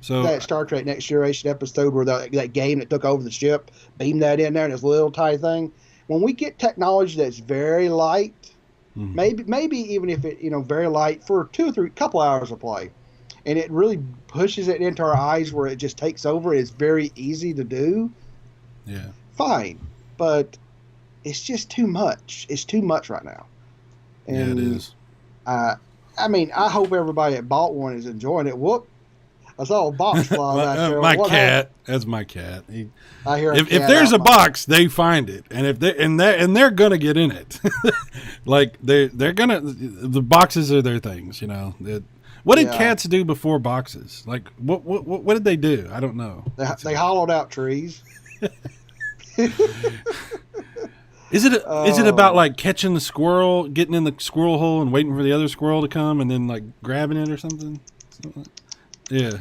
So
that Star Trek Next Generation episode where that game that took over the ship, beam that in there in this little tiny thing. When we get technology that's very light, maybe even if it very light for 2 or 3 couple hours of play, and it really pushes it into our eyes where it just takes over. It's very easy to do.
Yeah.
Fine, but it's just too much. It's too much right now. And,
yeah, it is.
I mean, I hope everybody that bought one is enjoying it. Whoop. I saw a box fly back there.
My cat. That's my cat.
I hear.
If there's a box, they find it, and if they're gonna get in it, like they're gonna. The boxes are their things, What did cats do before boxes? Like what did they do? I don't know.
They hollowed out trees.
Is it about like catching the squirrel, getting in the squirrel hole, and waiting for the other squirrel to come, and then like grabbing it or something? Yeah.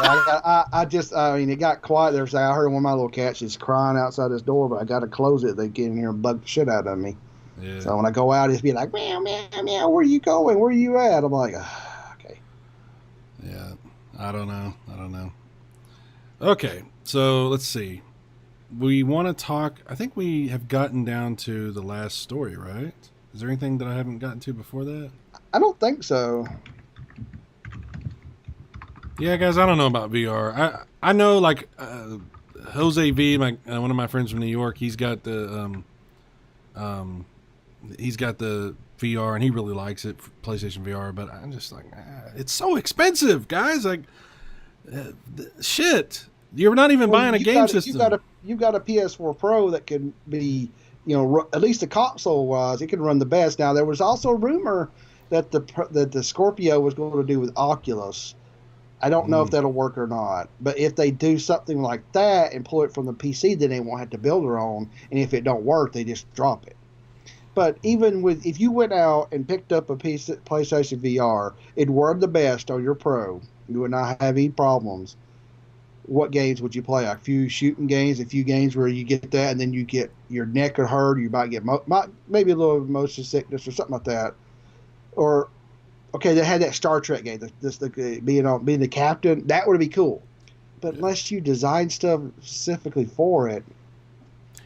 I mean, it got quiet there. So I heard one of my little cats just crying outside this door, but I got to close it. They get in here and bug the shit out of me.
Yeah.
So when I go out, it's be like, meow, meow, meow. Where are you going? Where are you at? I'm like, okay.
Yeah. I don't know. Okay. So let's see. We want to talk. I think we have gotten down to the last story, right? Is there anything that I haven't gotten to before that?
I don't think so.
Yeah, guys, I don't know about VR. I know, like, Jose V, one of my friends from New York, he's got the VR, and he really likes it, PlayStation VR. But I'm just like, it's so expensive, guys. Like, shit, you're not even buying a game system.
You've got a PS4 Pro that can be, at least the console wise, it can run the best. Now there was also a rumor that the Scorpio was going to do with Oculus. I don't know if that'll work or not, but if they do something like that and pull it from the PC, then they won't have to build their own. And if it don't work, they just drop it. But even if you went out and picked up a PlayStation VR, it'd work the best on your Pro. You would not have any problems. What games would you play? A few shooting games, a few games where you get that, and then you get your neck or hurt, or you might get maybe a little motion sickness or something like that, or. Okay, they had that Star Trek game, being the captain. That would be cool, but unless you design stuff specifically for it,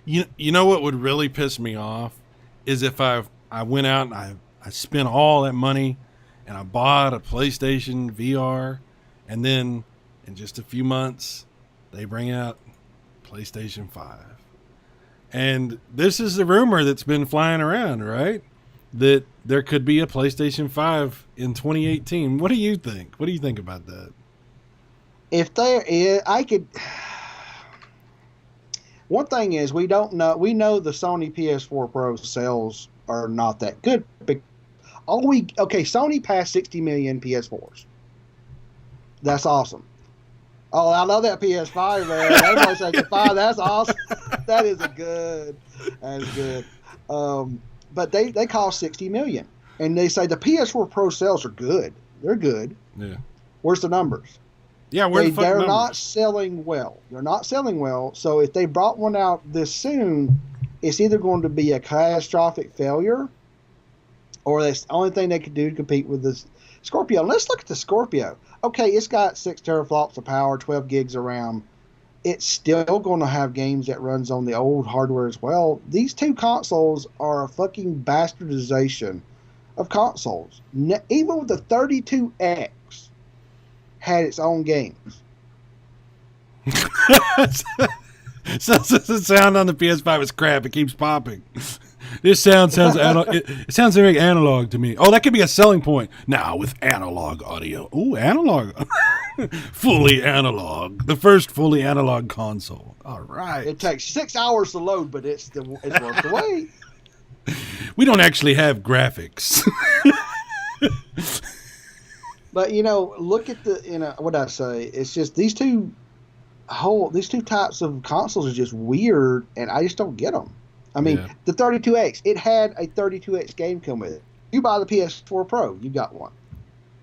you know what would really piss me off is if I went out and I spent all that money and I bought a PlayStation VR, and then in just a few months they bring out PlayStation 5, and this is the rumor that's been flying around, right? That there could be a PlayStation 5 in 2018. What do you think? What do you think about that?
If there is, I could. One thing is, we don't know. We know the Sony PS4 Pro sales are not that good. Sony passed 60 million PS4s. That's awesome. Oh, I love that PS5, man. That PlayStation 5, that's awesome. That is good. That's good. But they cost $60 million, and they say the PS4 Pro sales are good. They're good.
Yeah.
Where's the numbers?
Yeah,
they're not selling well. They're not selling well. So if they brought one out this soon, it's either going to be a catastrophic failure, or that's the only thing they could do to compete with this Scorpio. And let's look at the Scorpio. Okay, it's got 6 teraflops of power, 12 gigs of RAM. It's still going to have games that runs on the old hardware as well. These two consoles are a fucking bastardization of consoles. Even with the 32X had its own games.
So the sound on the PS5 is crap. It keeps popping. This sounds it sounds very analog to me. Oh, that could be a selling point. Now with analog audio. Ooh, analog. Fully analog. The first fully analog console. All right.
It takes 6 hours to load, but it's worth the wait.
We don't actually have graphics.
But look at what I say. It's just these two types of consoles are just weird, and I just don't get them. I mean, The 32X, it had a 32X game come with it. You buy the PS4 Pro, you got one.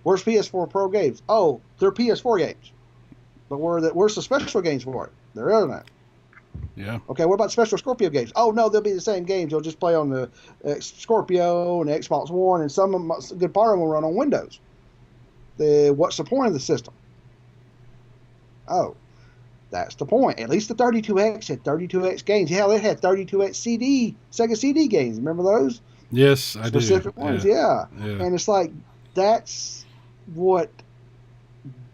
Where's PS4 Pro games? Oh, they're PS4 games. But where's the special games for it? There isn't.
Yeah.
Okay, what about special Scorpio games? Oh, no, they'll be the same games. They'll just play on the Scorpio and the Xbox One, and a good part of them will run on Windows. What's the point of the system? Oh, that's the point. At least the 32X had 32X games. Hell, it had 32X Sega CD games. Remember those?
Yes, I do.
Specific ones, yeah. And it's like, that's what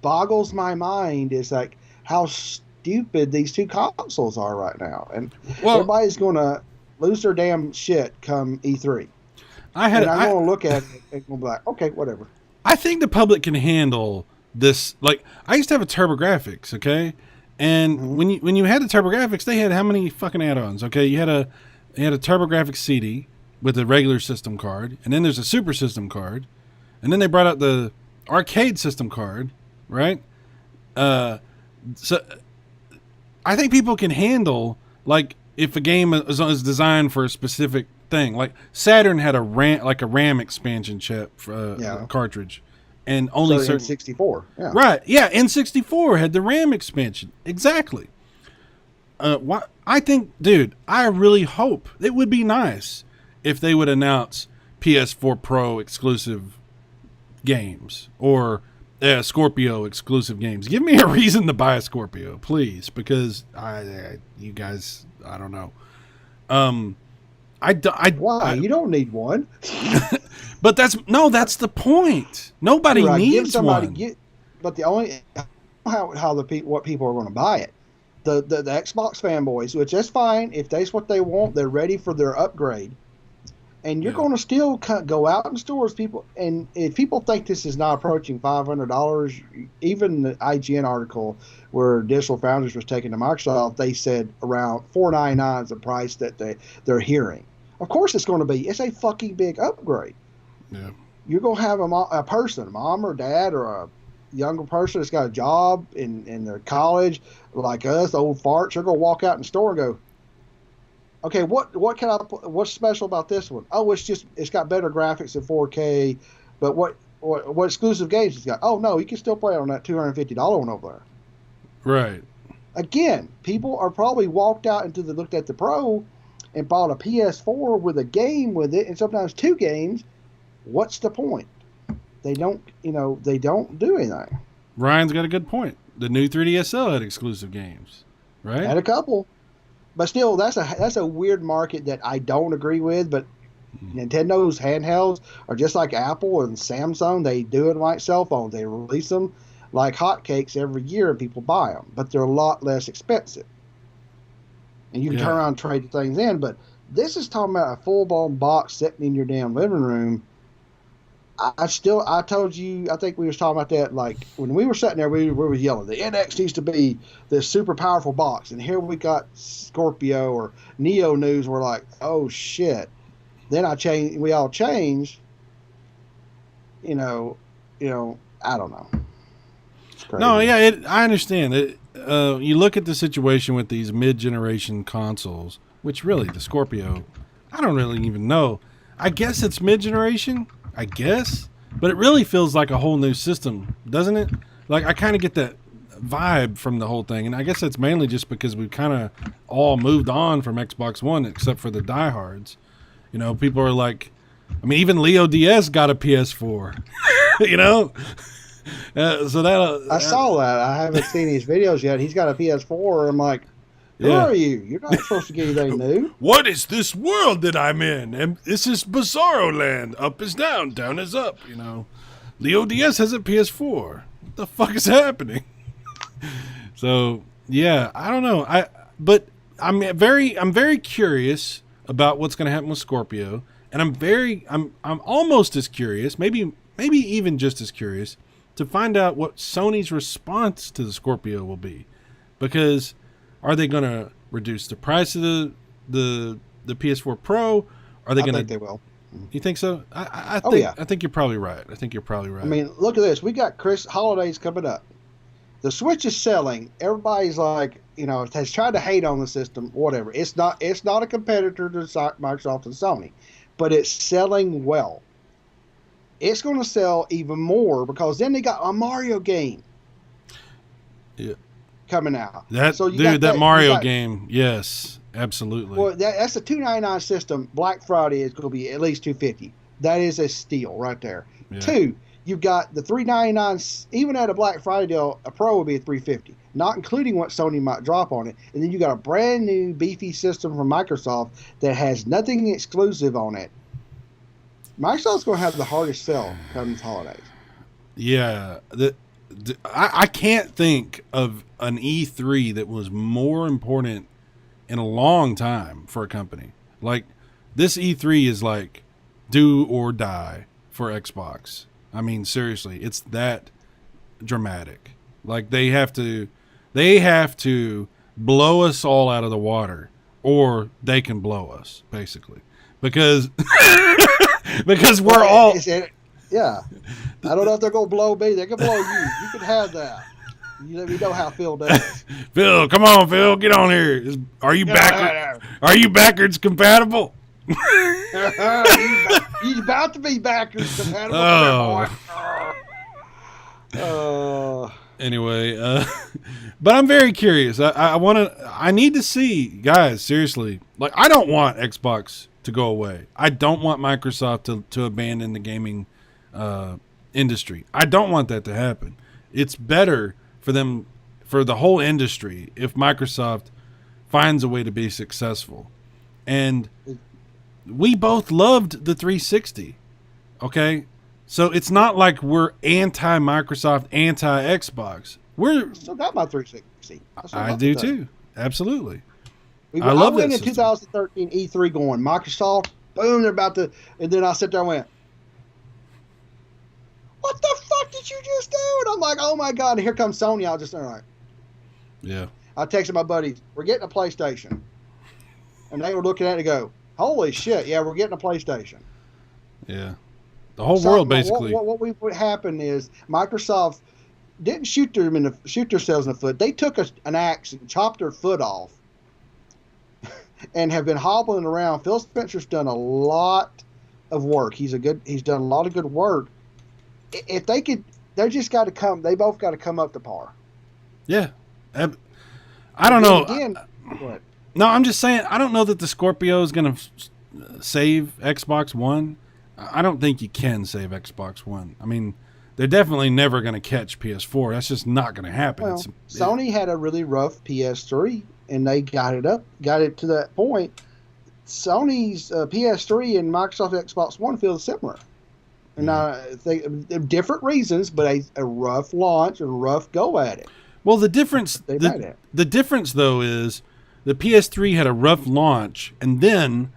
boggles my mind, is like how stupid these two consoles are right now. And everybody's going to lose their damn shit come E3. I'm going to look at it and go like, okay, whatever.
I think the public can handle this. Like, I used to have a TurboGrafx, okay? And when you had the TurboGrafx, they had how many fucking add-ons? Okay, you had a TurboGrafx CD with a regular system card, and then there's a Super System card, and then they brought out the arcade system card, right? So I think people can handle, like, if a game is designed for a specific thing. Like Saturn had a RAM expansion chip cartridge. And only certain
N64, yeah.
Right, yeah, N64 had the RAM expansion. Exactly. I think, dude, I really hope it would be nice if they would announce PS4 Pro exclusive games or Scorpio exclusive games. Give me a reason to buy a Scorpio, please, because you guys, I don't know.
Why? You don't need one.
But that's the point. Nobody needs one.
But the only what people are going to buy it. The Xbox fanboys, which is fine if that's what they want, they're ready for their upgrade. And you're going to still go out in stores, people. And if people think this is not approaching $500, even the IGN article where Digital Foundries was taken to Microsoft, they said around $499 is the price that they're hearing. Of course, it's going to be. It's a fucking big upgrade.
Yeah.
You're going to have a person, mom or dad, or a younger person that's got a job in their college, like us, old farts. They're going to walk out in the store and go, okay, what's special about this one? Oh, it's got better graphics in 4K, but what exclusive games it's got? Oh no, you can still play on that $250 one over there.
Right.
Again, people are probably walked out looked at the Pro and bought a PS4 with a game with it, and sometimes two games. What's the point? They don't do anything.
Ryan's got a good point. The new 3DSL had exclusive games, right?
Had a couple. But still, that's a weird market that I don't agree with. But Nintendo's handhelds are just like Apple and Samsung. They do it like cell phones. They release them like hotcakes every year, and people buy them. But they're a lot less expensive. And you can turn around and trade things in. But this is talking about a full-blown box sitting in your damn living room. I told you, I think we was talking about that, like, when we were sitting there, we were yelling, the NX needs to be this super powerful box. And here we got Scorpio or Neo News. We're like, oh, shit. Then we all changed. I don't know.
No, yeah, I understand. You look at the situation with these mid-generation consoles, which really, the Scorpio, I don't really even know. I guess it's mid-generation. I guess, but it really feels like a whole new system, doesn't it? Like, I kind of get that vibe from the whole thing, and I guess that's mainly just because we've kind of all moved on from Xbox One, except for the diehards. People are like, I mean, even Leo DS got a PS4. So that
I saw that. I haven't seen his videos yet. He's got a PS4. I'm like, who are you? You're not supposed to get anything new.
What is this world that I'm in? And this is Bizarro land. Up is down, down is up. Leo DS has a PS4. What the fuck is happening? So yeah, I don't know. But I'm very curious about what's going to happen with Scorpio, and I'm almost as curious, maybe even just as curious, to find out what Sony's response to the Scorpio will be, because. Are they going to reduce the price of the PS4 Pro? Are they going to?
I think they will.
You think so? I think you're probably right. I
mean, look at this. We got holidays coming up. The Switch is selling. Everybody's like, has tried to hate on the system. Whatever. It's not a competitor to Microsoft and Sony, but it's selling well. It's going to sell even more because then they got a Mario game.
Yeah.
Coming out.
That Mario game, yes, absolutely.
Well, that's a $299 system. Black Friday is going to be at least $250. That is a steal right there. Yeah. 2, you've got the $399, even at a Black Friday deal, a Pro would be at $350, not including what Sony might drop on it. And then you got a brand new beefy system from Microsoft that has nothing exclusive on it. Microsoft's going to have the hardest sell come these holidays.
Yeah, I can't think of an E3 that was more important in a long time for a company. Like, this E3 is like do or die for Xbox. I mean, seriously, it's that dramatic. Like, they have to blow us all out of the water, or they can blow us, basically, because we're all.
Yeah, I don't know if they're gonna blow me. They can blow you. You can have that. You let me know how Phil does.
Phil, come on, Phil, get on here. Are you backwards compatible?
You about to be backwards compatible.
Anyway, but I'm very curious. I need to see, guys, seriously. Like, I don't want Xbox to go away. I don't want Microsoft to abandon the gaming industry. I don't want that to happen. It's better for them, for the whole industry, if Microsoft finds a way to be successful. And we both loved the 360. Okay? So it's not like we're anti-Microsoft, anti-Xbox. We're
still got my 360.
I do too. Absolutely.
I went in 2013 E3 going, Microsoft, boom, they're about to, and then I sit there and went, what the fuck did you just do? And I'm like, oh my God, and here comes Sony. I'll just, all right.
Yeah.
I texted my buddies, we're getting a PlayStation. And they were looking at it and go, holy shit, yeah, we're getting a PlayStation.
Yeah. The whole world, basically.
What would happen is Microsoft didn't shoot themselves in the foot. They took an axe and chopped their foot off and have been hobbling around. Phil Spencer's done a lot of work. He's done a lot of good work. If they could, they both got to come up to par.
Yeah. I don't know.
Again, what?
No, I'm just saying, I don't know that the Scorpio is going to save Xbox One. I don't think you can save Xbox One. I mean, they're definitely never going to catch PS4. That's just not going to happen.
Well, Sony had a really rough PS3, and they got it to that point. Sony's PS3 and Microsoft Xbox One feel similar. And different reasons, but a rough launch and a rough go at it.
Well, the difference though is the PS3 had a rough launch and then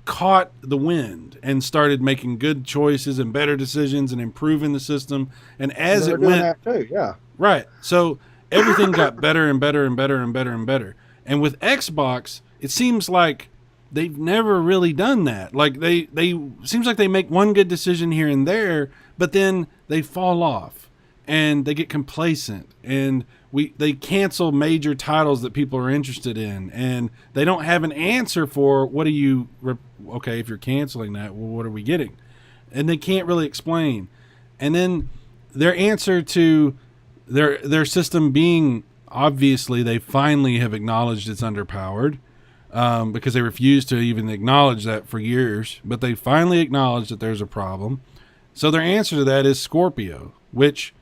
caught the wind and started making good choices and better decisions and improving the system. And as it went,
that too, yeah,
right. So everything got better and better and better and better and better. And with Xbox, it seems like they've never really done that. Like they seems like they make one good decision here and there, but then they fall off and they get complacent and they cancel major titles that people are interested in, and they don't have an answer for okay, if you're canceling that, well, what are we getting? And they can't really explain. And then their answer to their system being, obviously they finally have acknowledged it's underpowered, because they refused to even acknowledge that for years, but they finally acknowledged that there's a problem. So their answer to that is Scorpio, which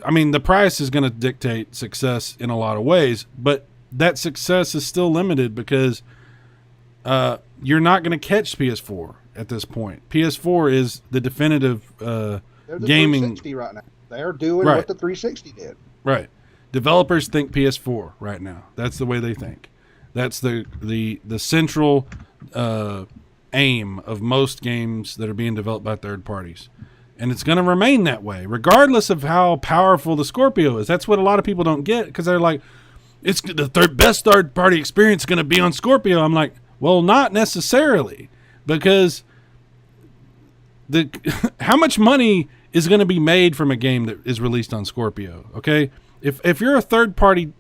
I mean, the price is going to dictate success in a lot of ways, but that success is still limited because you're not going to catch PS4 at this point. PS4 is the definitive
They're the
gaming
360 right now. They're doing what the 360 did.
Right. Developers think PS4 right now. That's the way they think. That's the central aim of most games that are being developed by third parties. And it's going to remain that way, regardless of how powerful the Scorpio is. That's what a lot of people don't get, because they're like, it's the best third-party experience going to be on Scorpio. I'm like, well, not necessarily, because how much money is going to be made from a game that is released on Scorpio, okay? If you're a third-party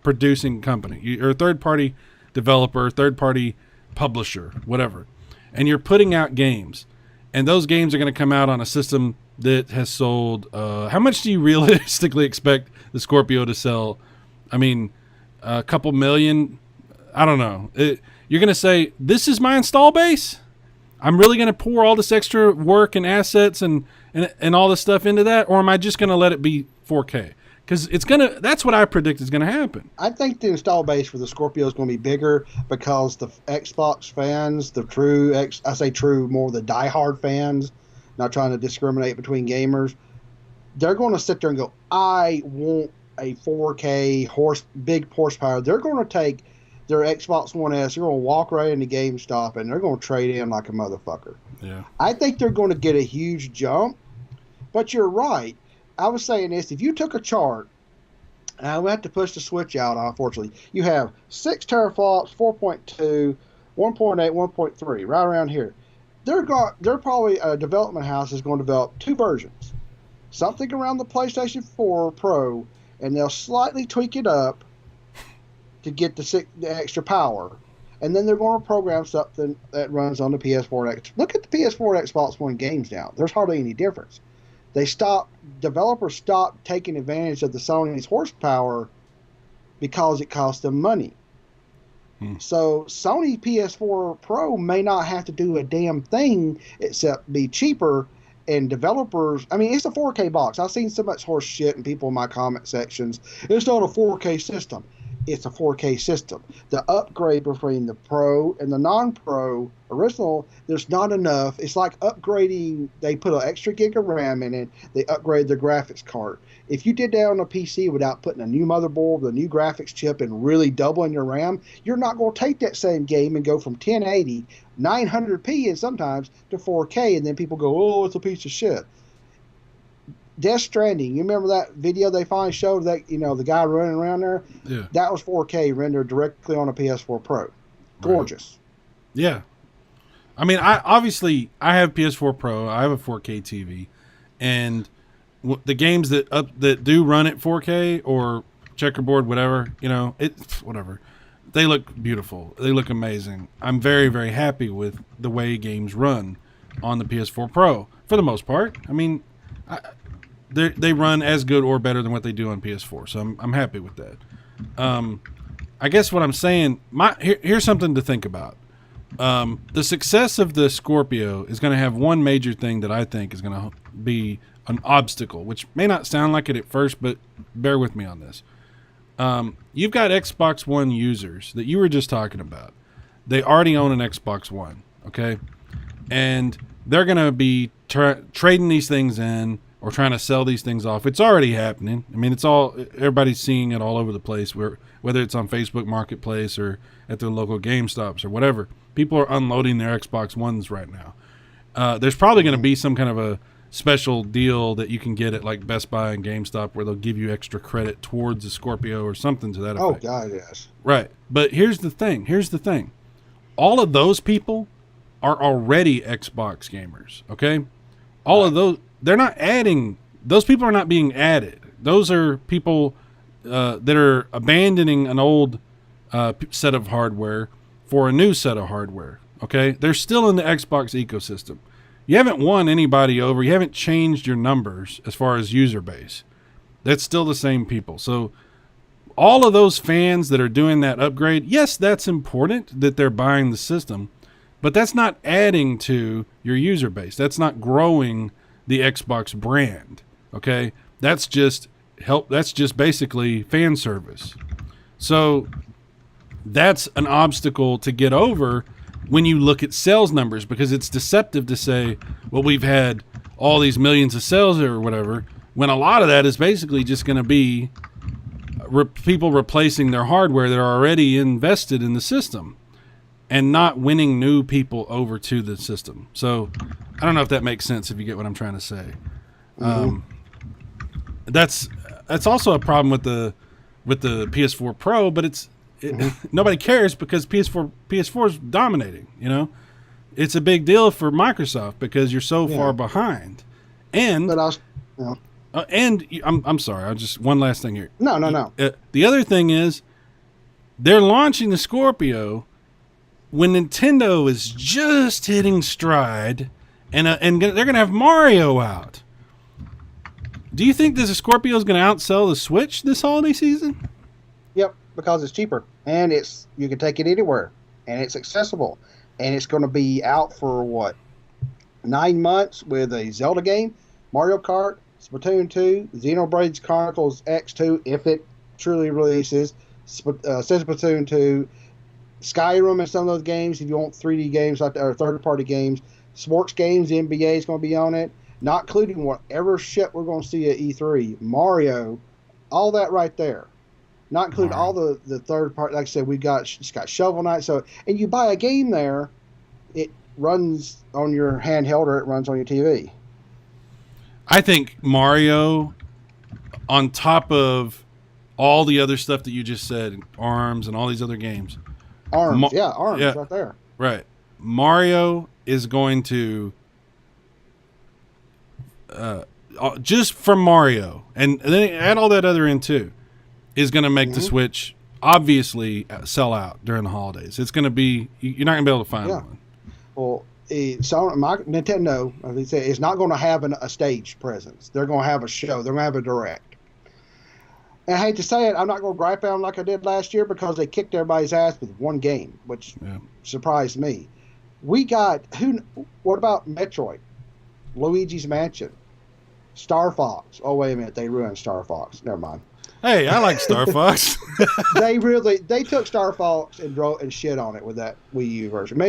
producing company, you're a third-party developer, third-party publisher, whatever, and you're putting out games, and those games are going to come out on a system that has sold. How much do you realistically expect the Scorpio to sell? I mean, a couple million. I don't know. You're going to say, this is my install base? I'm really going to pour all this extra work and assets and all this stuff into that, or am I just going to let it be 4K? Because that's what I predict is going to happen.
I think the install base for the Scorpio is going to be bigger because the Xbox fans, I say true, more the diehard fans, not trying to discriminate between gamers, they're going to sit there and go, I want a 4K big horsepower. They're going to take their Xbox One S, they're going to walk right into GameStop, and they're going to trade in like a motherfucker.
Yeah.
I think they're going to get a huge jump, but you're right. I was saying this, if you took a chart, and I would have to push the Switch out, unfortunately, you have 6 teraflops, 4.2, 1.8, 1.3, right around here. They're probably a development house is going to develop 2 versions. Something around the PlayStation 4 Pro, and they'll slightly tweak it up to get the extra power. And then they're going to program something that runs on the PS4 and X. Look at the PS4 and Xbox One games now. There's hardly any difference. Developers stopped taking advantage of the Sony's horsepower because it cost them money. So Sony PS4 Pro may not have to do a damn thing except be cheaper, and developers, I mean, it's a 4K box. I've seen so much horse shit in people in my comment sections. It's not a 4K system. It's a 4K system. The upgrade between the Pro and the non-Pro original, there's not enough. It's like upgrading. They put an extra gig of RAM in it. They upgrade the graphics card. If you did that on a PC without putting a new motherboard, a new graphics chip, and really doubling your RAM, you're not going to take that same game and go from 1080, 900p, and sometimes to 4K, and then people go, oh, it's a piece of shit. Death Stranding, you remember that video they finally showed that, the guy running around there?
Yeah.
That was 4K rendered directly on a PS4 Pro. Gorgeous.
Right. Yeah. I mean, I have PS4 Pro. I have a 4K TV, and the games that do run at 4K or checkerboard, whatever, whatever, they look beautiful. They look amazing. I'm very, very happy with the way games run on the PS4 Pro for the most part. I mean, they run as good or better than what they do on PS4, so I'm happy with that. I guess what I'm saying, here's something to think about. The success of the Scorpio is going to have one major thing that I think is going to be an obstacle, which may not sound like it at first, but bear with me on this. You've got Xbox One users that you were just talking about. They already own an Xbox One, okay? And they're going to be trading these things in or trying to sell these things off. It's already happening. I mean, everybody's seeing it all over the place, whether it's on Facebook Marketplace or at their local GameStops or whatever. People are unloading their Xbox Ones right now. There's probably going to be some kind of a special deal that you can get at like Best Buy and GameStop where they'll give you extra credit towards the Scorpio or something to that effect.
Oh, God, yes.
Right. But here's the thing. All of those people are already Xbox gamers, okay? All of those, those people are not being added. Those are people that are abandoning an old set of hardware for a new set of hardware, okay? They're still in the Xbox ecosystem. You haven't won anybody over. You haven't changed your numbers as far as user base. That's still the same people. So all of those fans that are doing that upgrade, yes, that's important that they're buying the system, but that's not adding to your user base. That's not growing the Xbox brand, okay? That's just basically fan service. So that's an obstacle to get over when you look at sales numbers, because it's deceptive to say, well, we've had all these millions of sales or whatever, when a lot of that is basically just going to be people replacing their hardware that are already invested in the system and not winning new people over to the system. So I don't know if that makes sense, if you get what I'm trying to say. Mm-hmm. That's also a problem with the PS4 Pro, but nobody cares because PS4 is dominating. It's a big deal for Microsoft because you're so far behind. And I'm sorry. I'll just one last thing here.
No.
The other thing is they're launching the Scorpio when Nintendo is just hitting stride, and they're going to have Mario out. Do you think the Scorpio is going to outsell the Switch this holiday season?
Yep, because it's cheaper and you can take it anywhere and it's accessible. and it's going to be out for what, 9 months with a Zelda game, Mario Kart, Splatoon 2, Xenoblade Chronicles X2 if it truly releases, Splatoon 2, Skyrim and some of those games if you want 3D games like that, or third-party games, sports games, the NBA is going to be on it, not including whatever shit we're going to see at E3, Mario, all that right there. Not including all the third part. Like I said, it's got Shovel Knight. So, and you buy a game there, it runs on your handheld or it runs on your TV.
I think Mario, on top of all the other stuff that you just said, ARMS and all these other games.
ARMS right there.
Right. Mario is going to, just from Mario, and then add all that other in too, is going to make the Switch obviously sell out during the holidays. It's going to be, you're not going to be able to find one.
Well, Nintendo, as they say, is not going to have a stage presence. They're going to have a show. They're going to have a direct. And I hate to say it, I'm not going to gripe at them like I did last year because they kicked everybody's ass with one game, which surprised me. What about Metroid? Luigi's Mansion? Star Fox? Oh, wait a minute. They ruined Star Fox. Never mind.
Hey, I like Star Fox.
they took Star Fox and shit on it with that Wii U version.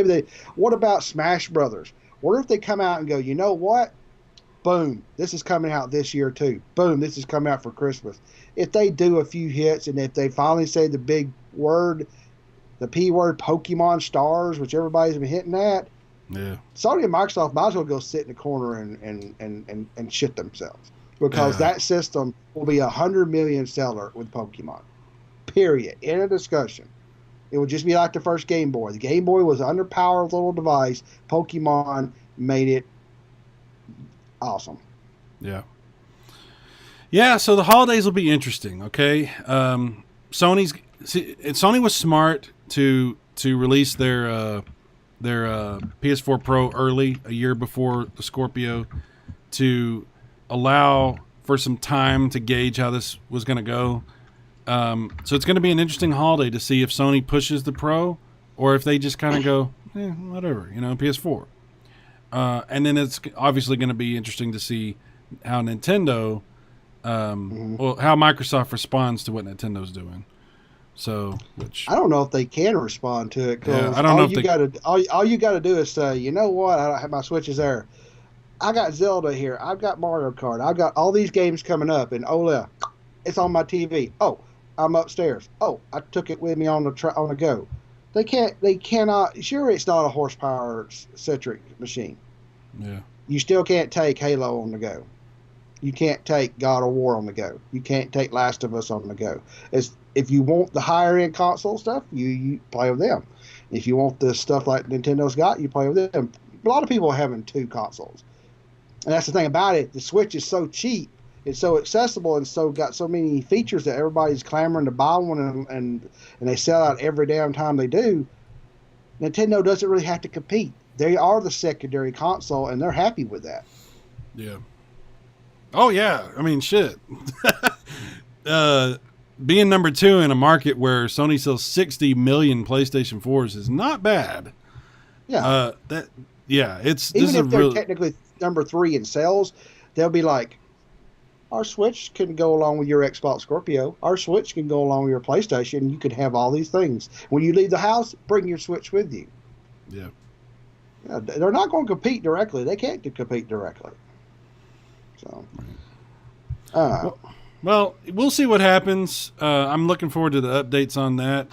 What about Smash Brothers? What if they come out and go, you know what? Boom, this is coming out this year too. Boom, this is coming out for Christmas. If they do a few hits and if they finally say the big word, the P word, Pokemon Stars, which everybody's been hitting at, Sony and Microsoft might as well go sit in the corner and shit themselves. Because that system will be 100 million seller with Pokemon. Period. End of discussion. It would just be like the first Game Boy. The Game Boy was an underpowered little device. Pokemon made it awesome.
Yeah. Yeah, so the holidays will be interesting, okay? Sony was smart to release their PS4 Pro early, a year before the Scorpio, to allow for some time to gauge how this was going to go. So it's going to be an interesting holiday to see if Sony pushes the Pro or if they just kind of go, whatever, PS4. And then it's obviously going to be interesting to see how Nintendo, how Microsoft responds to what Nintendo's doing. So, I
don't know if they can respond to it because all you got to do is say, you know what, I don't have my Switches there. I got Zelda here. I've got Mario Kart. I've got all these games coming up, and it's on my TV. Oh, I'm upstairs. Oh, I took it with me on the go. They cannot. Sure, it's not a horsepower-centric machine.
Yeah.
You still can't take Halo on the go. You can't take God of War on the go. You can't take Last of Us on the go. If you want the higher-end console stuff, you play with them. If you want the stuff like Nintendo's got, you play with them. A lot of people are having two consoles. And that's the thing about it. The Switch is so cheap, it's so accessible, and got so many features that everybody's clamoring to buy one, and they sell out every damn time they do. Nintendo doesn't really have to compete. They are the secondary console, and they're happy with that.
Yeah. Oh, yeah. I mean, shit. Being number 2 in a market where Sony sells 60 million PlayStation 4s is not bad.
Yeah.
Even
if they're technically number 3 in sales, they'll be like, our Switch can go along with your Xbox Scorpio. Our Switch can go along with your PlayStation. You can have all these things. When you leave the house, bring your Switch with you.
Yeah.
They're not going to compete directly. They can't compete directly. So,
well, we'll see what happens. I'm looking forward to the updates on that.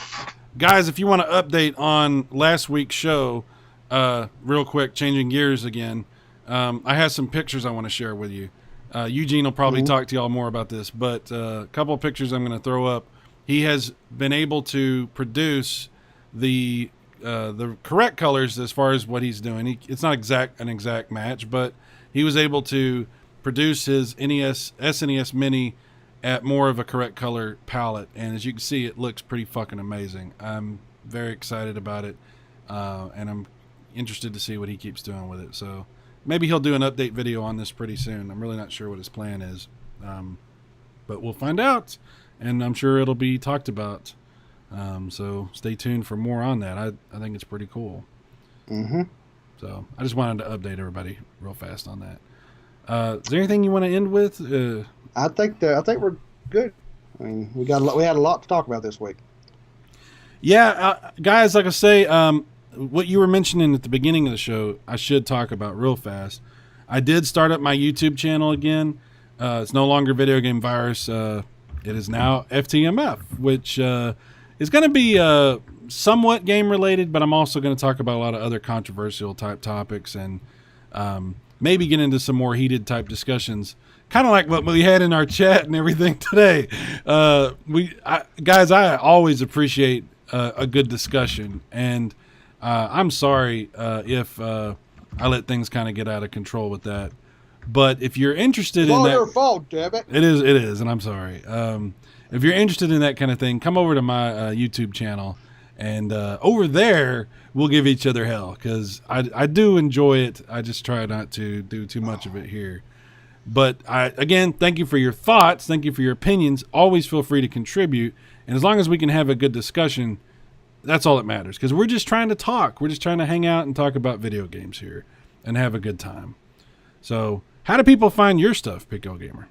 Guys, if you want to update on last week's show, real quick, changing gears again, I have some pictures I want to share with you. Eugene will probably talk to y'all more about this, but a couple of pictures I'm going to throw up. He has been able to produce the correct colors as far as what he's doing. It's not an exact match, but he was able to produce his SNES Mini at more of a correct color palette, and as you can see, it looks pretty fucking amazing. I'm very excited about it, and I'm interested to see what he keeps doing with it. So maybe he'll do an update video on this pretty soon. I'm really not sure what his plan is, but we'll find out, and I'm sure it'll be talked about. So stay tuned for more on that. I think it's pretty cool.
Mm-hmm.
So I just wanted to update everybody real fast on that. Is there anything you want to end with?
I think we're good. I mean, we had a lot to talk about this week.
Yeah, guys, like I say, what you were mentioning at the beginning of the show, I should talk about real fast. I did start up my YouTube channel again. It's no longer Video Game Virus. It is now FTMF, which is going to be somewhat game related, but I'm also going to talk about a lot of other controversial type topics and maybe get into some more heated type discussions. Kind of like what we had in our chat and everything today. Guys, I always appreciate a good discussion, and I'm sorry if I let things kind of get out of control with that. But if you're interested
it's
in
all
that,
your fault, damn it.
It is, and I'm sorry. If you're interested in that kind of thing, come over to my YouTube channel, and over there we'll give each other hell, because I do enjoy it. I just try not to do too much of it here. But again, thank you for your thoughts. Thank you for your opinions. Always feel free to contribute. And as long as we can have a good discussion, that's all that matters. Because we're just trying to talk. We're just trying to hang out and talk about video games here and have a good time. So how do people find your stuff, PKO Gamer?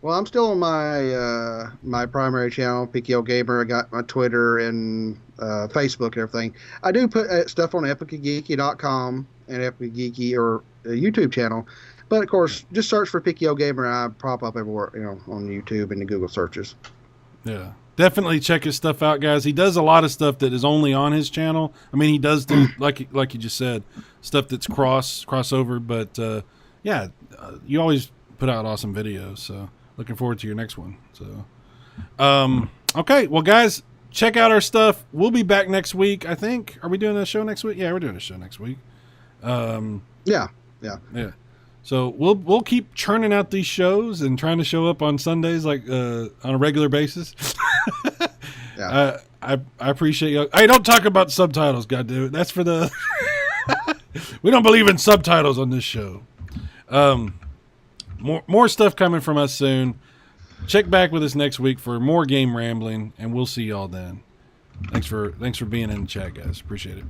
Well, I'm still on my my primary channel, PKO Gamer. I got my Twitter and Facebook and everything. I do put stuff on epicgeeky.com and Epicgeeky or a YouTube channel. But, of course, just search for PKO Gamer, and I pop up everywhere, on YouTube and the Google searches.
Yeah. Definitely check his stuff out, guys. He does a lot of stuff that is only on his channel. I mean, he does do, like you just said, stuff that's crossover. But, you always put out awesome videos. So, looking forward to your next one. So, okay. Well, guys, check out our stuff. We'll be back next week, I think. Are we doing a show next week? Yeah, we're doing a show next week.
Yeah.
So we'll keep churning out these shows and trying to show up on Sundays like on a regular basis.
Yeah.
I appreciate you. Hey, don't talk about subtitles, goddammit. That's for the. We don't believe in subtitles on this show. More stuff coming from us soon. Check back with us next week for more game rambling, and we'll see y'all then. Thanks for being in the chat, guys. Appreciate it.